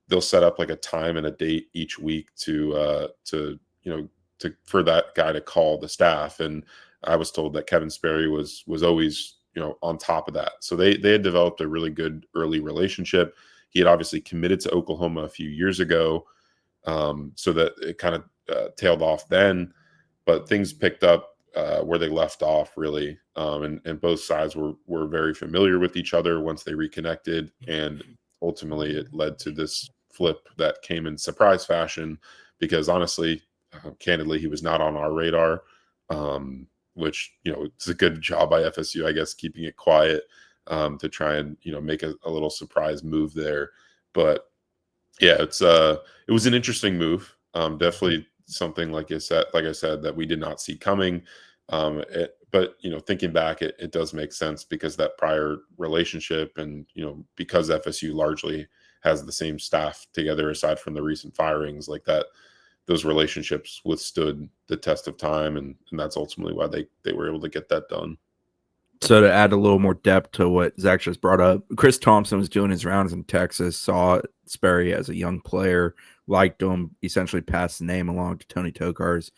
They'll set up like a time and a date each week to for that guy to call the staff. And I was told that Kevin Sperry was always on top of that. So they had developed a really good early relationship. He had obviously committed to Oklahoma a few years ago, so that it kind of tailed off then. But things picked up where they left off, really. And both sides were very familiar with each other once they reconnected. And ultimately, it led to this flip that came in surprise fashion because, honestly, candidly, he was not on our radar, which, it's a good job by FSU, I guess, keeping it quiet to try and, make a little surprise move there. But, yeah, it was an interesting move. Definitely something, like I said, that we did not see coming. But thinking back, it does make sense because that prior relationship, and because FSU largely has the same staff together aside from the recent firings, like that, those relationships withstood the test of time, and that's ultimately why they were able to get that done. So to add a little more depth to what Zach just brought up, Chris Thompson was doing his rounds in Texas, saw Sperry as a young player, liked him, essentially passed the name along to Tony Tokarz.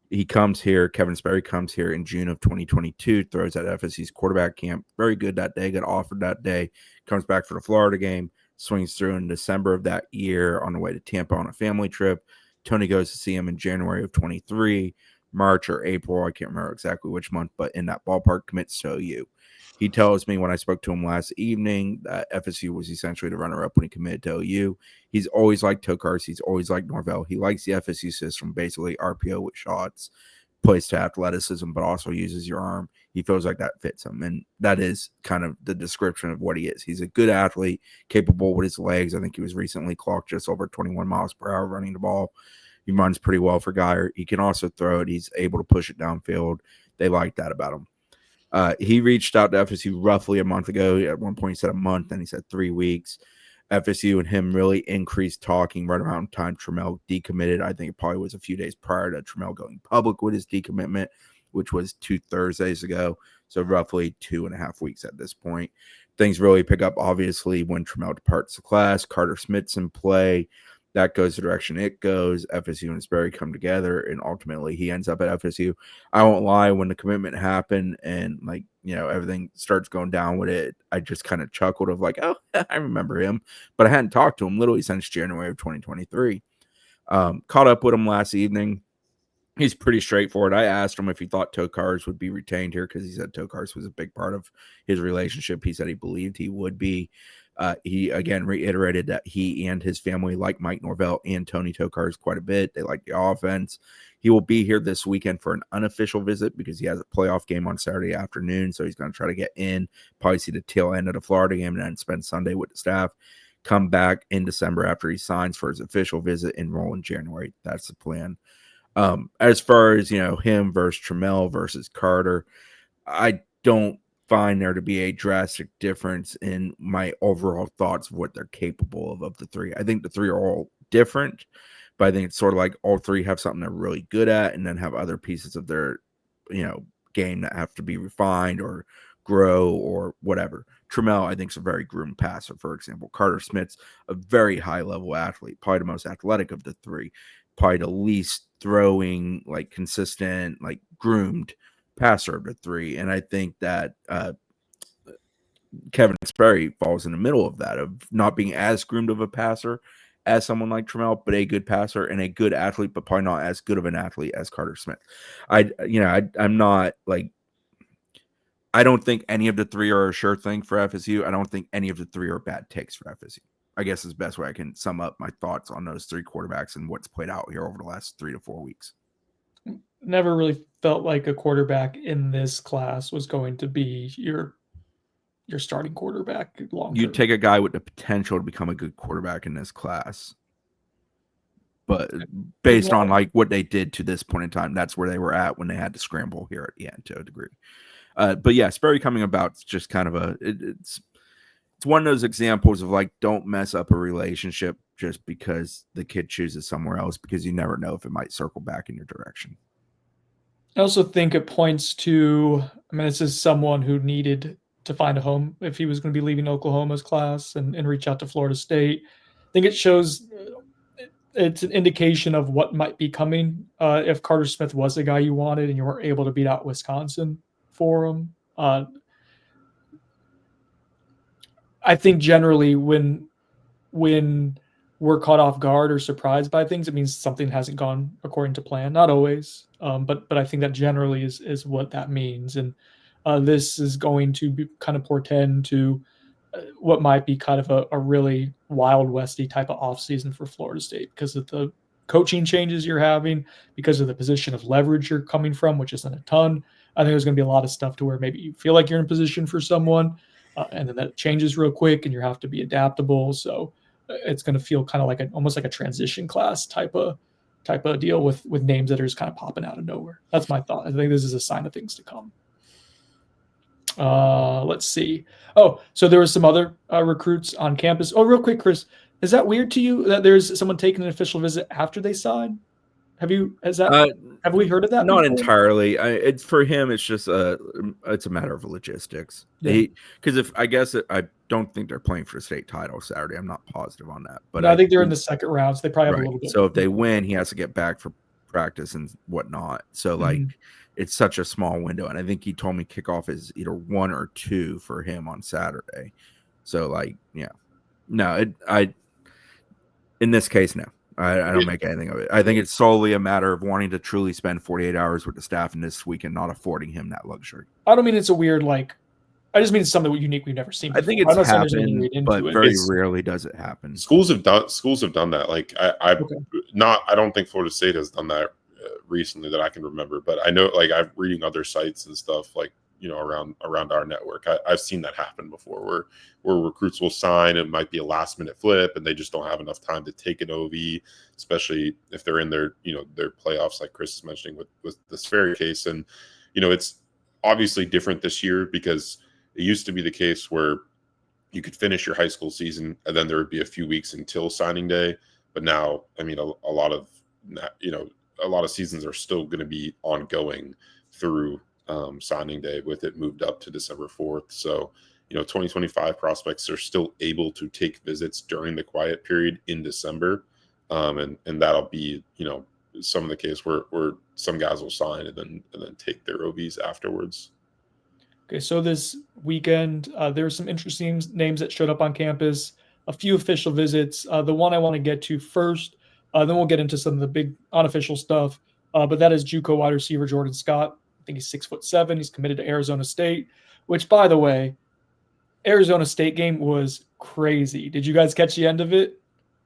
He comes here, Kevin Sperry comes here in June of 2022, throws at FSU's quarterback camp. Very good that day, got offered that day, comes back for the Florida game, swings through in December of that year on the way to Tampa on a family trip. Tony goes to see him in January of 23. March or April, I can't remember exactly which month, but in that ballpark, commits to OU. He tells me when I spoke to him last evening that FSU was essentially the runner-up when he committed to OU. He's always liked Tokarz. He's always liked Norvell. He likes the FSU system, basically RPO with shots, plays to athleticism, but also uses your arm. He feels like that fits him, and that is kind of the description of what he is. He's a good athlete, capable with his legs. I think he was recently clocked just over 21 miles per hour running the ball. He runs pretty well for Geyer. He can also throw it. He's able to push it downfield. They like that about him. He reached out to FSU roughly a month ago. At one point, he said a month, then he said 3 weeks. FSU and him really increased talking right around the time Trammell decommitted. I think it probably was a few days prior to Trammell going public with his decommitment, which was 2 Thursdays ago. So roughly 2.5 weeks at this point. Things really pick up, obviously, when Trammell departs the class. Carter Smith's in play. That goes the direction it goes. FSU and Sperry come together, and ultimately he ends up at FSU. I won't lie, when the commitment happened and everything starts going down with it, I just kind of chuckled of like, oh, I remember him. But I hadn't talked to him literally since January of 2023. Caught up with him last evening. He's pretty straightforward. I asked him if he thought Tokarz would be retained here because he said Tokarz was a big part of his relationship. He said he believed he would be. He again reiterated that he and his family like Mike Norvell and Tony Tokarz quite a bit. They like the offense. He will be here this weekend for an unofficial visit because he has a playoff game on Saturday afternoon. So he's going to try to get in, probably see the tail end of the Florida game, and then spend Sunday with the staff. Come back in December after he signs for his official visit, enroll in January. That's the plan. As far as him versus Trammell versus Carter, I don't find there to be a drastic difference in my overall thoughts of what they're capable of the three. I think the three are all different, but I think it's sort of like all three have something they're really good at and then have other pieces of their game that have to be refined or grow or whatever. Trammell, I think, is a very groomed passer, for example. Carter Smith's a very high-level athlete, probably the most athletic of the three, probably the least throwing, consistent, groomed passer of the three. And I think that Kevin Sperry falls in the middle of that, of not being as groomed of a passer as someone like Trammell, but a good passer and a good athlete, but probably not as good of an athlete as Carter Smith. I'm not I don't think any of the three are a sure thing for FSU. I don't think any of the three are bad takes for FSU. I guess is the best way I can sum up my thoughts on those three quarterbacks and what's played out here over the last 3 to 4 weeks. Never really felt like a quarterback in this class was going to be your starting quarterback long term. You take a guy with the potential to become a good quarterback in this class, but based on what they did to this point in time, that's where they were at when they had to scramble here at the end to a degree. But yeah, Sperry coming about is just kind of it's one of those examples of don't mess up a relationship just because the kid chooses somewhere else, because you never know if it might circle back in your direction. I also think it points to, this is someone who needed to find a home if he was going to be leaving Oklahoma's class and reach out to Florida State. I think it shows it's an indication of what might be coming if Carter Smith was the guy you wanted and you weren't able to beat out Wisconsin for him. I think generally when we're caught off guard or surprised by things, it means something hasn't gone according to plan. Not always, but I think that generally is what that means. And this is going to be kind of portend to what might be kind of a really Wild Westy type of offseason for Florida State because of the coaching changes you're having, because of the position of leverage you're coming from, which isn't a ton. I think there's going to be a lot of stuff to where maybe you feel like you're in position for someone, and then that changes real quick and you have to be adaptable. So it's going to feel kind of like almost like a transition class type of type of deal with names that are just kind of popping out of nowhere. That's my thought. I think this is a sign of things to come. Let's see. Oh, so there was some other recruits on campus. Oh, real quick, Chris, is that weird to you that there's someone taking an official visit after they sign? Have we heard of that? Not before? entirely. It's for him. It's just it's a matter of logistics. Yeah. Because I don't think they're playing for the state title Saturday. I'm not positive on that, but no, I think they're in the second round, so they probably have a little bit. So if they win, he has to get back for practice and whatnot. So it's such a small window, and I think he told me kickoff is either 1 or 2 for him on Saturday. So in this case, no. I don't make anything of it. I think it's solely a matter of wanting to truly spend 48 hours with the staff in this week and not affording him that luxury. I don't mean it's a weird, I just mean it's something unique we've never seen before. I think it's happened, but very rarely does it happen. Schools have done that. I don't think Florida State has done that recently that I can remember, but I know I'm reading other sites and stuff around our network. I've seen that happen before where recruits will sign. It might be a last minute flip and they just don't have enough time to take an OV, especially if they're in their playoffs, like Chris is mentioning with the Sperry case. And, it's obviously different this year because it used to be the case where you could finish your high school season and then there would be a few weeks until signing day. But now, a lot of seasons are still going to be ongoing through signing day, with it moved up to December 4th. So, 2025 prospects are still able to take visits during the quiet period in December. And that'll be, some of the case where some guys will sign and then take their OVs afterwards. Okay, so this weekend, there were some interesting names that showed up on campus, a few official visits. The one I want to get to first, then we'll get into some of the big unofficial stuff. But that is JUCO wide receiver Jordan Scott. I think he's 6'7". He's committed to Arizona State, which, by the way, Arizona State game was crazy. Did you guys catch the end of it?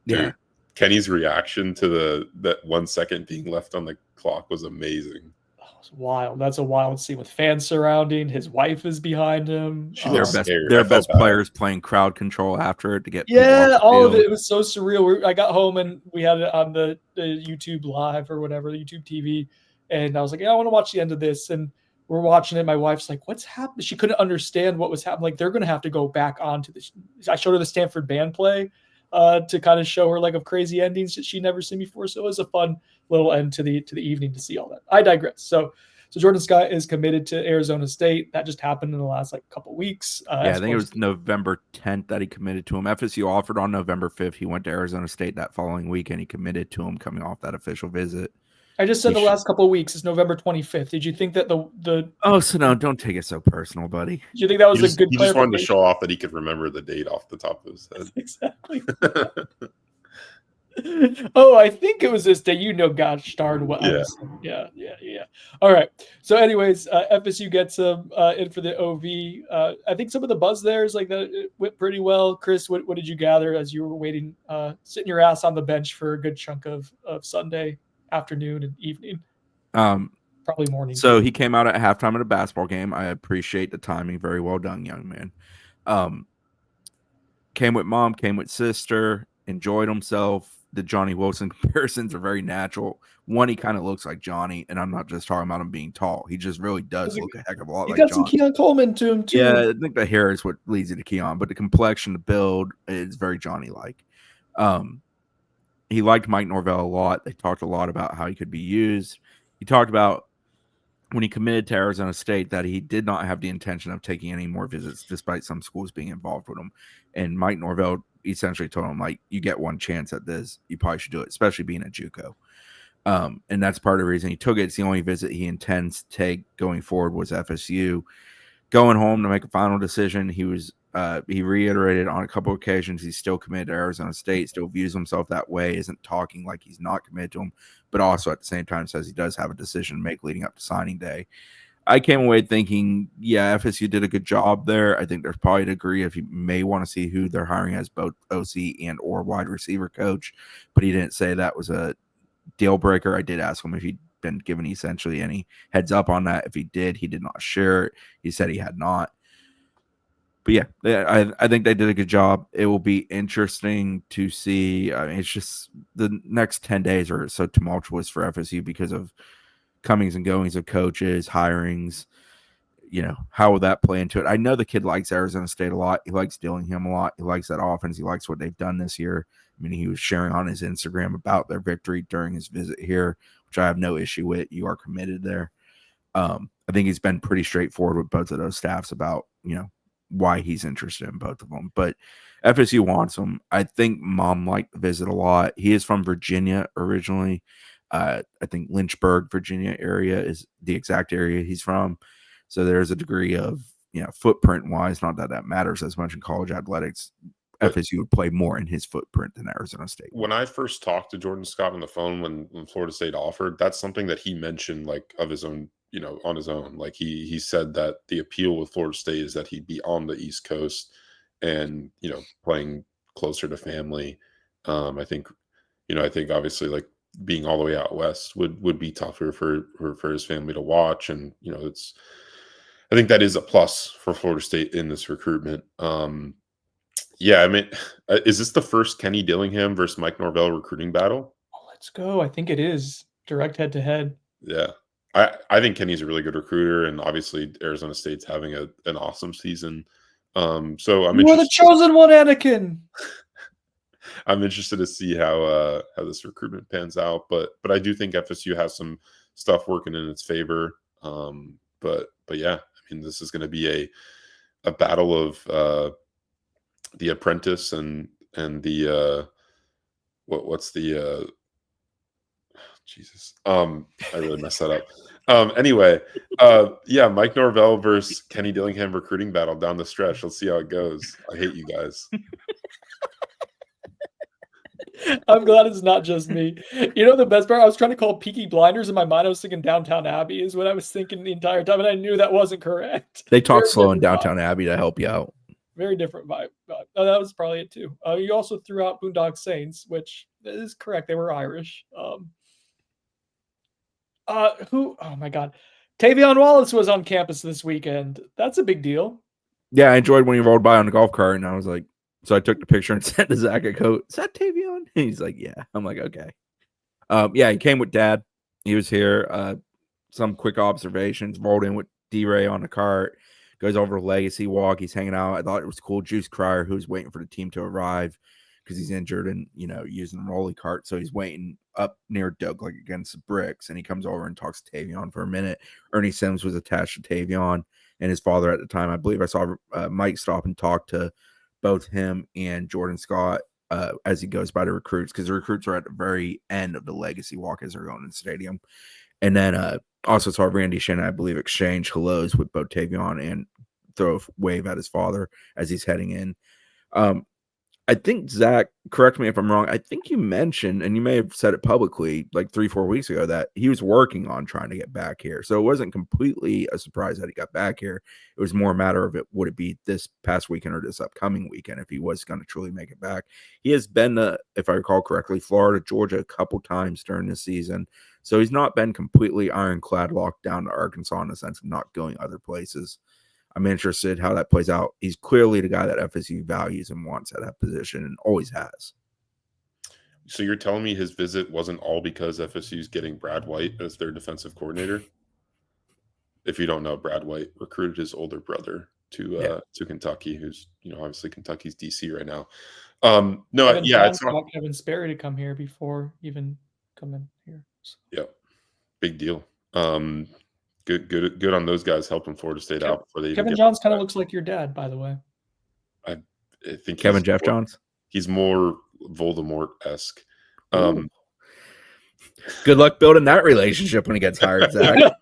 Yeah. Dude, Kenny's reaction to that 1 second being left on the clock was amazing. Oh, it was wild. That's a wild scene with fans surrounding. His wife is behind him. Their best players playing crowd control after it to get. Yeah, all of it. It was so surreal. I got home and we had it on the YouTube Live or whatever, the YouTube TV. And I was like, I want to watch the end of this. And we're watching it. My wife's like, what's happening? She couldn't understand what was happening. They're going to have to go back onto this. I showed her the Stanford band play to kind of show her of crazy endings that she'd never seen before. So it was a fun little end to the evening to see all that. I digress. So Jordan Scott is committed to Arizona State. That just happened in the last couple weeks. I think it was November 10th that he committed to him. FSU offered on November 5th. He went to Arizona State that following week, and he committed to him coming off that official visit. I just said the last couple of weeks is November 25th. Did you think that the so no, don't take it so personal, buddy. Do you think that was a good? He just wanted to show off that he could remember the date off the top of his head. Exactly. Oh, I think it was this day. Gosh darn what. Yeah. All right. So, anyways, FSU gets him in for the OV. I think some of the buzz there is that it went pretty well. Chris, what did you gather as you were waiting, sitting your ass on the bench for a good chunk of Sunday afternoon and evening? Probably morning. So he came out at halftime at a basketball game. I appreciate the timing. Very well done, young man. Came with mom, came with sister, enjoyed himself. The Johnny Wilson comparisons are very natural. One, he kind of looks like Johnny, and I'm not just talking about him being tall. He just really does look a heck of a lot like Johnny. He got some Keon Coleman to him, too. Yeah, I think the hair is what leads you to Keon, but the complexion, the build is very Johnny-like. He liked Mike Norvell a lot. They talked a lot about how he could be used. He talked about when he committed to Arizona State that he did not have the intention of taking any more visits, despite some schools being involved with him. And Mike Norvell essentially told him, you get one chance at this. You probably should do it, especially being at JUCO. And that's part of the reason he took it. It's the only visit he intends to take going forward was FSU. Going home to make a final decision, he reiterated on a couple of occasions he's still committed to Arizona State, still views himself that way, isn't talking like he's not committed to him, but also at the same time says he does have a decision to make leading up to signing day. I came away thinking, FSU did a good job there. I think there's probably a degree if you may want to see who they're hiring as both OC and or wide receiver coach, but he didn't say that was a deal breaker. I did ask him if he'd been given essentially any heads up on that. If he did not share it. He said he had not. But yeah, I think they did a good job. It will be interesting to see. I mean, it's just the next 10 days are so tumultuous for FSU because of comings and goings of coaches, hirings. How will that play into it? I know the kid likes Arizona State a lot. He likes Dillingham a lot. He likes that offense. He likes what they've done this year. I mean, he was sharing on his Instagram about their victory during his visit here, which I have no issue with. You are committed there. I think he's been pretty straightforward with both of those staffs about, why he's interested in both of them. But FSU wants him. I think Mom liked the visit a lot. He is from Virginia originally. I think Lynchburg, Virginia area is the exact area he's from. So there's a degree of, footprint wise, not that matters as much in college athletics. But FSU would play more in his footprint than Arizona State. When I first talked to Jordan Scott on the phone when Florida State offered, that's something that he mentioned like of his own, on his own. Like he said that the appeal with Florida State is that he'd be on the East Coast and, playing closer to family. I think obviously like being all the way out west would be tougher for his family to watch. And, I think that is a plus for Florida State in this recruitment. Yeah, I mean, is this the first Kenny Dillingham versus Mike Norvell recruiting battle? Oh, let's go. I think it is direct head to head. Yeah, I think Kenny's a really good recruiter, and obviously Arizona State's having an awesome season. So I'm You are the chosen one, Anakin. I'm interested to see how this recruitment pans out, but I do think FSU has some stuff working in its favor. But yeah, I mean, this is going to be a battle of the apprentice and the what's the Jesus. I really messed that up. Anyway, yeah, Mike Norvell versus Kenny Dillingham recruiting battle down the stretch. Let's see how it goes. I hate you guys. I'm glad it's not just me. The best part, I was trying to call Peaky Blinders in my mind. I was thinking Downtown Abbey is what I was thinking the entire time, and I knew that wasn't correct. They talk slow in Downtown Abbey to help you out. Very different vibe. That was probably it too. You also threw out Boondock Saints, which is correct. They were Irish. Oh my God. Tavion Wallace was on campus this weekend. That's a big deal. Yeah, I enjoyed when he rolled by on the golf cart, and I was like, so I took the picture and sent to Zach a coat. Is that Tavion? And he's like, yeah. I'm like, okay. Yeah, he came with Dad. He was here. Some quick observations. Rolled in with D-Ray on the cart. Goes over to Legacy Walk. He's hanging out. I thought it was cool. Juice Cryer, who's waiting for the team to arrive because he's injured and, using the rolly cart. So he's waiting up near Doug, like against the bricks. And he comes over and talks to Tavion for a minute. Ernie Sims was attached to Tavion and his father at the time. I believe I saw Mike stop and talk to both him and Jordan Scott as he goes by the recruits, because the recruits are at the very end of the Legacy Walk as they're going in the stadium. And then also saw Randy Shannon, I believe, exchange hellos with both Tavion and throw a wave at his father as he's heading in. I think, Zach, correct me if I'm wrong, I think you mentioned, and you may have said it publicly like 3-4 weeks ago, that he was working on trying to get back here. So it wasn't completely a surprise that he got back here. It was more a matter of would it be this past weekend or this upcoming weekend if he was going to truly make it back. He has been, if I recall correctly, Florida, Georgia a couple times during this season. So he's not been completely ironclad locked down to Arkansas in the sense of not going other places. I'm interested how that plays out. He's clearly the guy that FSU values and wants at that position and always has. So you're telling me his visit wasn't all because FSU's getting Brad White as their defensive coordinator? If you don't know, Brad White recruited his older brother to Kentucky, who's obviously Kentucky's DC right now. It's not Kevin Sperry to come here before even coming here. So. Yeah, big deal. Good on those guys helping Florida State out before they. Kevin Johns kind of looks like your dad, by the way. I think Kevin Jeff Johns. He's more Voldemort-esque. Good luck building that relationship when he gets hired, Zach.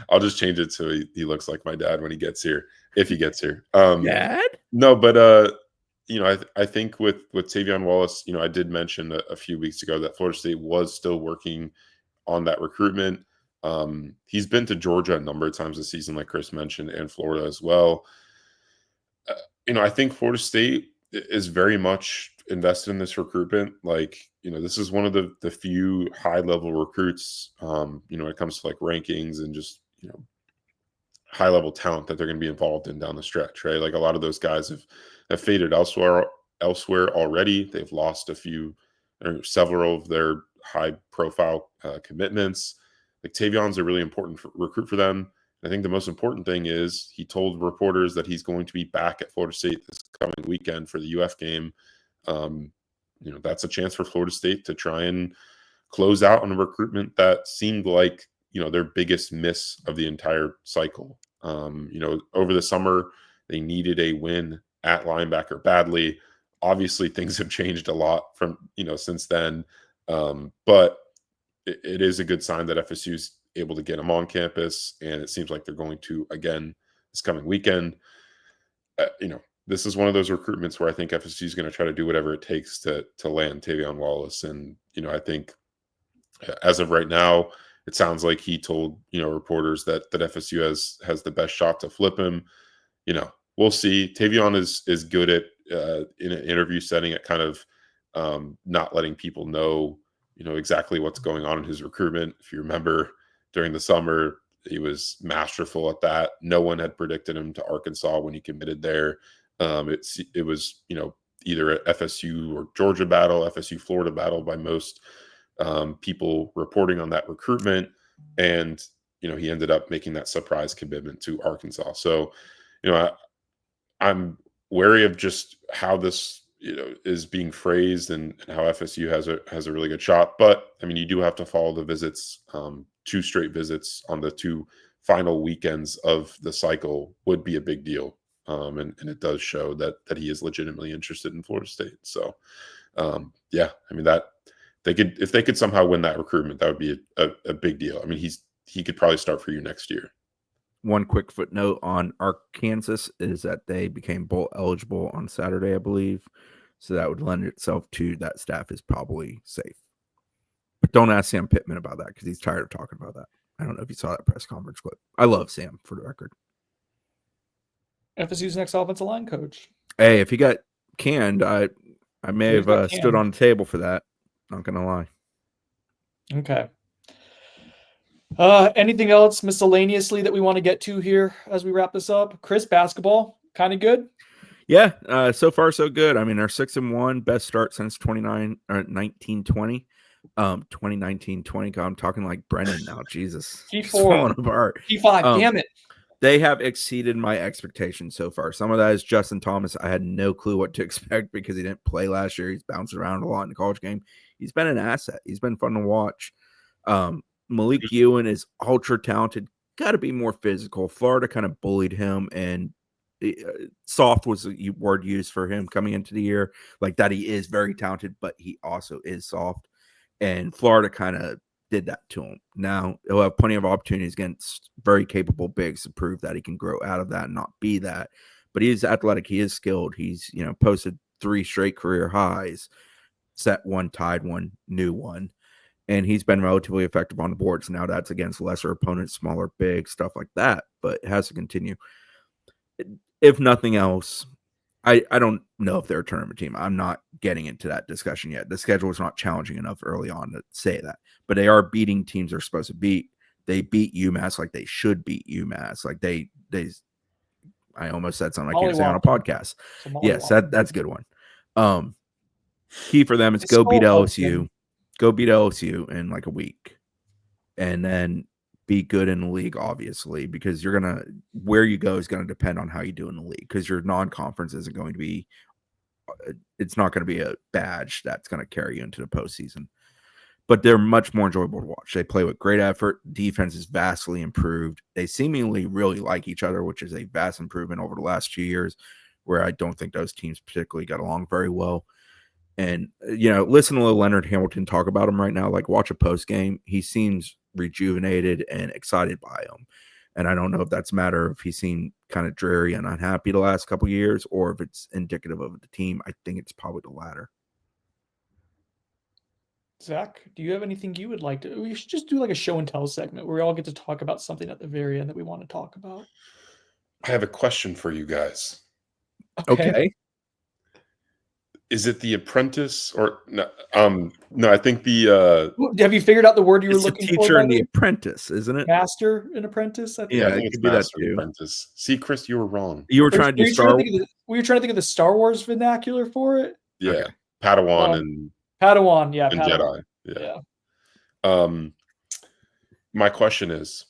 I'll just change it so he looks like my dad when he gets here, if he gets here. Dad? No, but I think with Tavion Wallace, I did mention a few weeks ago that Florida State was still working on that recruitment. He's been to Georgia a number of times this season, like Chris mentioned, and Florida as well. I think Florida State is very much invested in this recruitment. Like, this is one of the few high-level recruits, when it comes to like rankings and just, high level talent that they're going to be involved in down the stretch, right? Like a lot of those guys have faded elsewhere already. They've lost a few or several of their high profile commitments. Like Tavion's a really important recruit for them. I think the most important thing is he told reporters that he's going to be back at Florida State this coming weekend for the UF game. That's a chance for Florida State to try and close out on a recruitment that seemed like, their biggest miss of the entire cycle. Over the summer, they needed a win at linebacker badly. Obviously, things have changed a lot from, since then. But it is a good sign that FSU's able to get them on campus, and it seems like they're going to again this coming weekend. This is one of those recruitments where I think FSU is going to try to do whatever it takes to land Tavion Wallace, and I think as of right now, it sounds like he told reporters that FSU has the best shot to flip him. We'll see. Tavion is good at in an interview setting at kind of not letting people know exactly what's going on in his recruitment. If you remember, during the summer, he was masterful at that. No one had predicted him to Arkansas when he committed there. It was either a FSU or Georgia battle, FSU Florida battle by most people reporting on that recruitment, and he ended up making that surprise commitment to Arkansas. So I'm wary of just how this is being phrased and how FSU has a really good shot. But I mean, you do have to follow the visits. 2 straight visits on the 2 final weekends of the cycle would be a big deal. And it does show that he is legitimately interested in Florida State. So I mean, that if they could somehow win that recruitment, that would be a big deal. I mean, he could probably start for you next year. One quick footnote on Arkansas is that they became bowl eligible on Saturday, I believe. So that would lend itself to that staff is probably safe. But don't ask Sam Pittman about that because he's tired of talking about that. I don't know if you saw that press conference clip. I love Sam, for the record. FSU's next offensive line coach. Hey, if he got canned, I may have stood on the table for that. Not going to lie. Okay. Anything else miscellaneously that we want to get to here as we wrap this up? Chris, basketball, kind of good? Yeah, so far so good. I mean, our 6-1, best start since 1920. 2019-20. I'm talking like Brennan now. Jesus. T4. T5, damn it. They have exceeded my expectations so far. Some of that is Justin Thomas. I had no clue what to expect because he didn't play last year. He's bounced around a lot in the college game. He's been an asset. He's been fun to watch. Malik Ewan is ultra talented. Got to be more physical. Florida kind of bullied him, and soft was the word used for him coming into the year. Like that, he is very talented, but he also is soft. And Florida kind of did that to him. Now he'll have plenty of opportunities against very capable bigs to prove that he can grow out of that and not be that. But he is athletic. He is skilled. He's posted 3 straight career highs, set 1, tied 1, new 1. And he's been relatively effective on the boards. Now that's against lesser opponents, smaller, big, stuff like that. But it has to continue. If nothing else, I don't know if they're a tournament team. I'm not getting into that discussion yet. The schedule is not challenging enough early on to say that. But they are beating teams they're supposed to beat. They beat UMass like they should beat UMass. Like they I almost said something I can't say on a podcast. Yes, that's a good one. Key for them is go beat LSU. Go beat LSU in like a week. And then be good in the league, obviously, because where you go is going to depend on how you do in the league, because your non-conference isn't going to be, it's not going to be a badge that's going to carry you into the postseason. But they're much more enjoyable to watch. They play with great effort. Defense is vastly improved. They seemingly really like each other, which is a vast improvement over the last few years, where I don't think those teams particularly got along very well. And, listen to Leonard Hamilton talk about him right now. Like, watch a post game. He seems rejuvenated and excited by him. And I don't know if that's a matter of he seemed kind of dreary and unhappy the last couple of years, or if it's indicative of the team. I think it's probably the latter. Zach, do you have anything you would like to? We should just do like a show and tell segment where we all get to talk about something at the very end that we want to talk about. I have a question for you guys. Okay. Is it the apprentice or no? No, I think the Have you figured out the word you were It's the looking for? teacher and the apprentice, isn't it? Master and apprentice. I think. yeah, I Yeah, think it it's could be that master and too. apprentice. See, Chris, you were wrong. You were trying to do Star Wars? Were you trying to think of the Star Wars vernacular for it? Yeah, Okay. Padawan and Padawan. Yeah, Jedi. Yeah. My question is,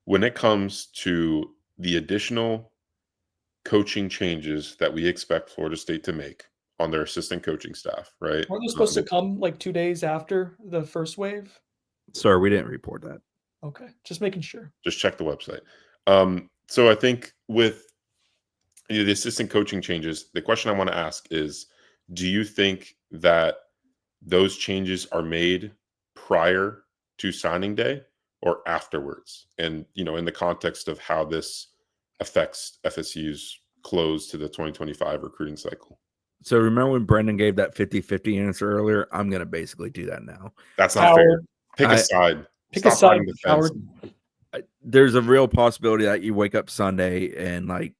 when it comes to the additional coaching changes that we expect Florida State to make on their assistant coaching staff, right? Weren't they supposed to come like 2 days after the first wave? Sir, we didn't report that. Okay, just making sure. Just check the website. So I think with the assistant coaching changes, the question I want to ask is, do you think that those changes are made prior to signing day or afterwards? And, in the context of how this affects FSU's close to the 2025 recruiting cycle. So remember when Brendan gave that 50-50 answer earlier? I'm going to basically do that now. That's not fair. Pick a side. Pick Stop a side, riding the fence. There's a real possibility that you wake up Sunday and like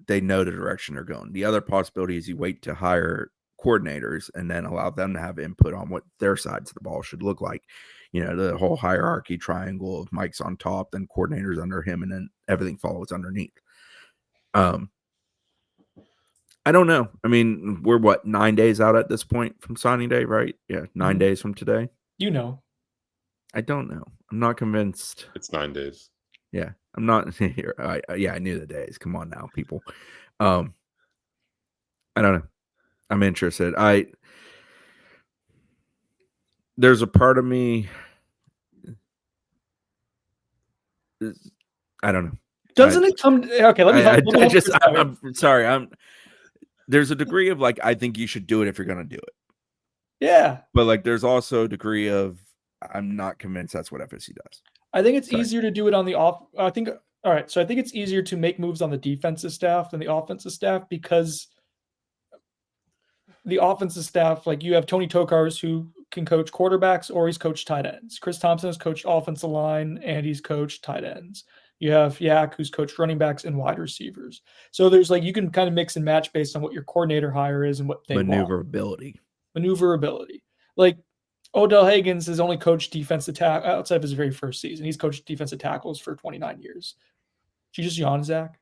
they know the direction they're going. The other possibility is you wait to hire coordinators and then allow them to have input on what their sides of the ball should look like. The whole hierarchy triangle of Mike's on top, then coordinators under him, and then everything follows underneath. I don't know. I mean, we're 9 days out at this point from signing day, right? Yeah, 9 days from today. I don't know. I'm not convinced. It's 9 days. Yeah, I'm not here. I knew the days. Come on now, people. I don't know. I'm interested. There's a part of me. I don't know. Doesn't it come? Okay, let me help. I'm sorry. There's a degree of like, I think you should do it if you're going to do it. Yeah. But like, there's also a degree of, I'm not convinced that's what FSU does. I think it's easier to do it on the off. All right. So I think it's easier to make moves on the defensive staff than the offensive staff, because the offensive staff, like you have Tony Tokars, who can coach quarterbacks or he's coached tight ends. Chris Thompson has coached offensive line and he's coached tight ends. You have Yak, who's coached running backs and wide receivers. So there's like, you can kind of mix and match based on what your coordinator hire is and what they Maneuverability. Like Odell Higgins has only coached defensive tackle outside of his very first season. He's coached defensive tackles for 29 years. Did you just yawn, Zach?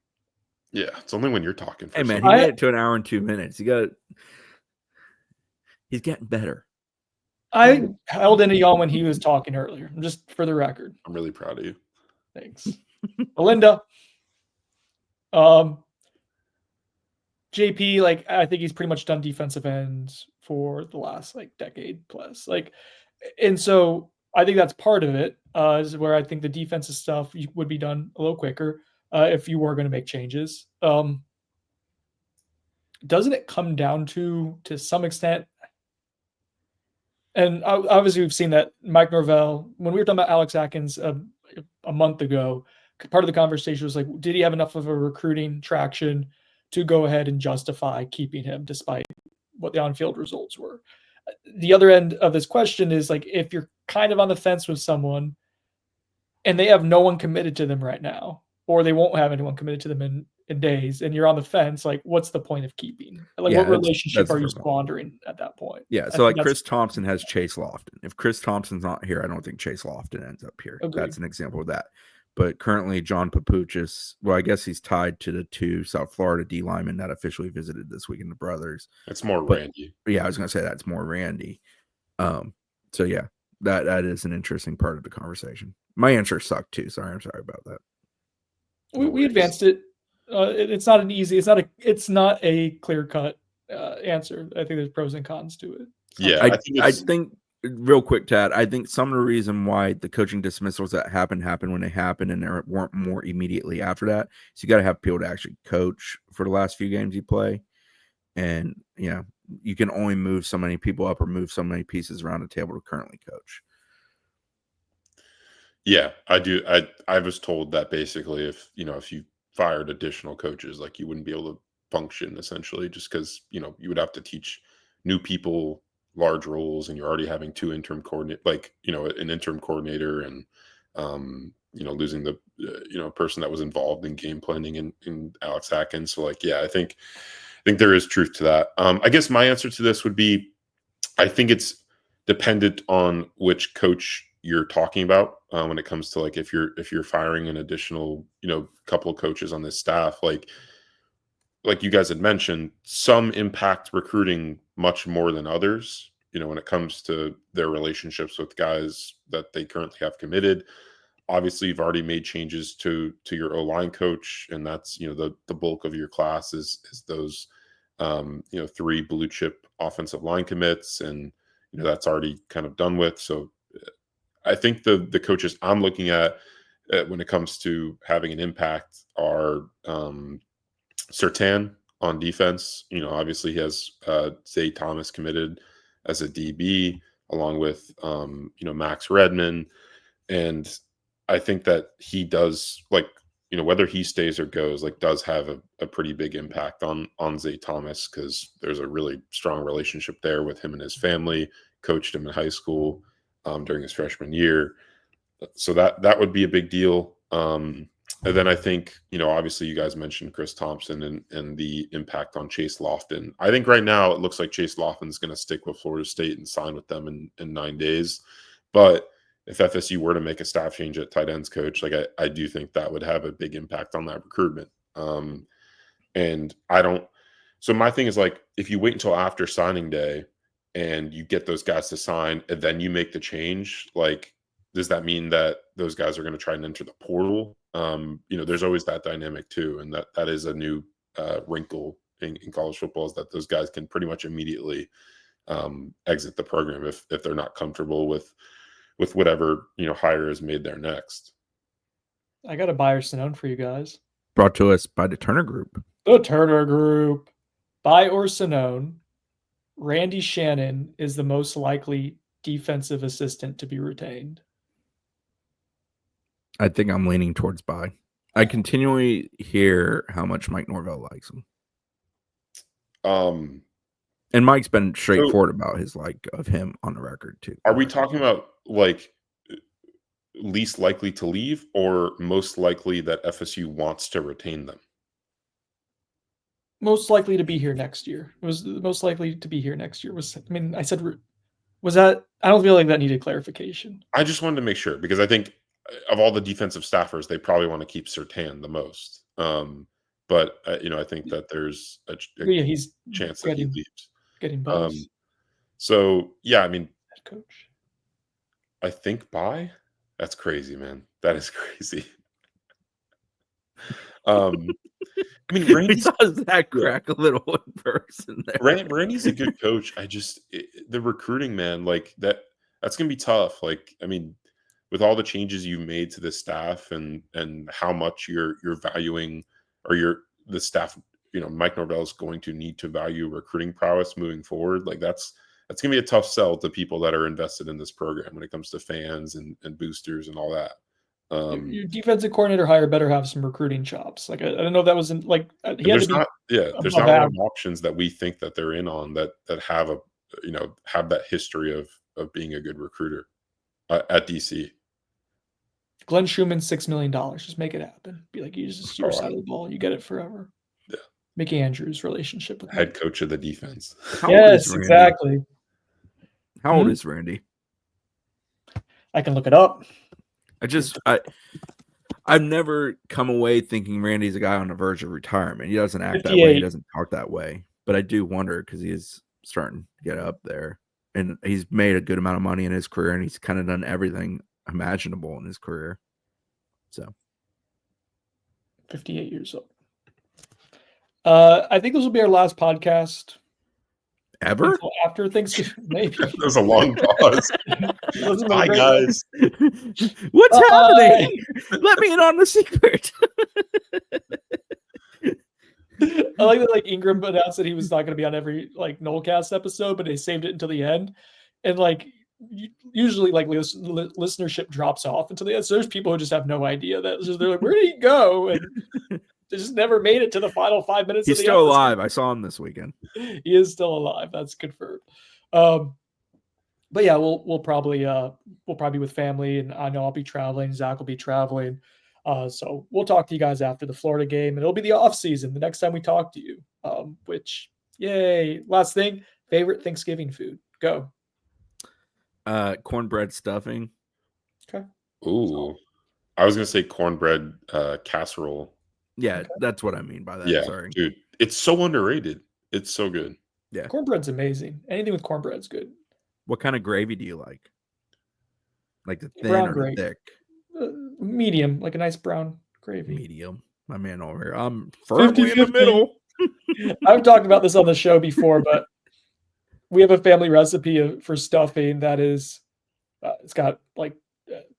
Yeah, it's only when you're talking. Hey man, he made it to an hour and 2 minutes. He's getting better. I held in a yawn when he was talking earlier, just for the record. I'm really proud of you. Thanks. Belinda. JP, like, I think he's pretty much done defensive ends for the last like decade plus. Like, and so I think that's part of it, is where I think the defensive stuff would be done a little quicker if you were going to make changes. Doesn't it come down to some extent? And obviously we've seen that Mike Norvell, when we were talking about Alex Atkins a month ago, part of the conversation was like, did he have enough of a recruiting traction to go ahead and justify keeping him despite what the on-field results were? The other end of this question is like, if you're kind of on the fence with someone and they have no one committed to them right now, or they won't have anyone committed to them in days, and you're on the fence, like, what's the point of keeping? Like, what relationship are you squandering at that point? Yeah, so like Chris Thompson has Chase Lofton. If Chris Thompson's not here, I don't think Chase Lofton ends up here. Agreed. That's an example of that. But currently, John Papuchis, well, I guess he's tied to the 2 South Florida D linemen that officially visited this week in the Brothers. It's more Randy. Yeah, I was going to say that's more Randy. So yeah, that is an interesting part of the conversation. My answer sucked too. I'm sorry about that. We advanced it. It's not an easy. It's not a clear cut answer. I think there's pros and cons to it. Yeah, I think real quick, Tad. I think some of the reason why the coaching dismissals that happened when they happened, and there weren't more immediately after that. So you got to have people to actually coach for the last few games you play, and you can only move so many people up or move so many pieces around the table to currently coach. Yeah, I do. I was told that basically if you fired additional coaches, like you wouldn't be able to function essentially, just because you would have to teach new people large roles, and you're already having 2 interim coordinate, like an interim coordinator, and losing the person that was involved in game planning in Alex Atkins. So like, yeah, I think think there is truth to that. I guess my answer to this would be, I think it's dependent on which coach you're talking about when it comes to like if you're firing an additional couple of coaches on this staff, like you guys had mentioned, some impact recruiting much more than others. When it comes to their relationships with guys that they currently have committed. Obviously, you've already made changes to your O-line coach, and that's the bulk of your class is those 3 blue chip offensive line commits, and that's already kind of done with. So I think the coaches I'm looking at when it comes to having an impact are Surtain on defense. Obviously he has Zay Thomas committed as a DB along with Max Redman, and I think that he does, whether he stays or goes, does have a pretty big impact on Zay Thomas, because there's a really strong relationship there with him and his family. Coached him in high school during his freshman year, so that would be a big deal. And then I think obviously you guys mentioned Chris Thompson and the impact on Chase Lofton. I think right now it looks like Chase Lofton's going to stick with Florida State and sign with them in 9 days, but if FSU were to make a staff change at tight ends coach, I do think that would have a big impact on that recruitment. And so my thing is if you wait until after signing day and you get those guys to sign and then you make the change, does that mean that those guys are going to try and enter the portal? There's always that dynamic too. And that is a new wrinkle in college football, is that those guys can pretty much immediately exit the program if they're not comfortable with whatever hire is made there next. I got a buyer Sonone for you guys. Brought to us by the Turner Group. The Turner Group. Buy or Sonone. Randy Shannon is the most likely defensive assistant to be retained. I think I'm leaning towards buy. I continually hear how much Mike Norvell likes him. And Mike's been straightforward about his like of him on the record too. Are we talking about least likely to leave or most likely that FSU wants to retain them? Most likely to be here next year. It was the most likely to be here next year. I said, was that? I don't feel like that needed clarification. I just wanted to make sure, because I think of all the defensive staffers, they probably want to keep Surtain the most. But I think that there's a he's chance that he leaves. Getting both. So yeah, head coach. I think buy. That's crazy, man. That is crazy. Randy saw that crack a little in person there. Randy's a good coach. The recruiting, man, that's gonna be tough. With all the changes you've made to the staff and how much you're valuing, or the staff, Mike Norvell is going to need to value recruiting prowess moving forward. That's gonna be a tough sell to people that are invested in this program when it comes to fans and boosters and all that. Your defensive coordinator hire better have some recruiting chops. I don't know if that was there's not a lot of options that we think that they're in on that have have that history of being a good recruiter at DC. Glenn Schumann, $6 million. Just make it happen. Be like, you just your side of the ball. You get it forever. Yeah. Mickey Andrews' relationship with head coach of the defense. Yes, exactly. How old is Randy? I can look it up. I've never come away thinking Randy's a guy on the verge of retirement. He doesn't act 58. that way. He doesn't talk that way. But I do wonder, because he is starting to get up there. And he's made a good amount of money in his career, and he's kind of done everything imaginable in his career. So 58 years old. I think this will be our last podcast ever after Thanksgiving. Maybe that was a long pause. Hi guys, what's happening? Let me in on the secret. I like that Ingram announced that he was not going to be on every Nolecast episode, but they saved it until the end, and usually listenership drops off until the end. So there's people who just have no idea that they're like, where did he go? And they just never made it to the final 5 minutes. He's still alive. I saw him this weekend. He is still alive. That's confirmed. But yeah, we'll probably with family, and I know I'll be traveling. Zach will be traveling. So we'll talk to you guys after the Florida game, and it'll be the off season the next time we talk to you. Which, yay! Last thing, favorite Thanksgiving food. Go. Cornbread stuffing. Okay. Ooh, I was gonna say cornbread casserole. Yeah, that's what I mean by that. Yeah, Sorry, dude, it's so underrated. It's so good. Yeah, cornbread's amazing. Anything with cornbread's good. What kind of gravy do you like? Like the thin Brown or gravy. the thick? Medium, like a nice brown gravy. Medium. My man over here. I'm firmly in the middle. I've talked about this on the show before, but we have a family recipe for stuffing that is, it's got like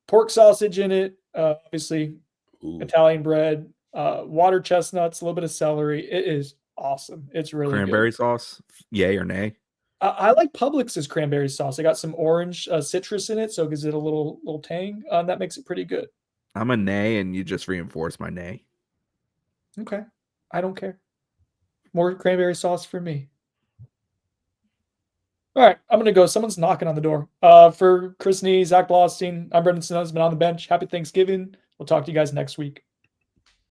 pork sausage in it, obviously Italian bread, water chestnuts, a little bit of celery. It is awesome. It's really Cranberry good. sauce, yay or nay? I like Publix's cranberry sauce. I got some orange citrus in it, so it gives it a little tang. That makes it pretty good. I'm a nay, and you just reinforce my nay. Okay, I don't care. More cranberry sauce for me. All right, I'm gonna go. Someone's knocking on the door. For Chris Nee, Zach Blostein, I'm Brendan Snow, has been on the bench. Happy Thanksgiving. We'll talk to you guys next week.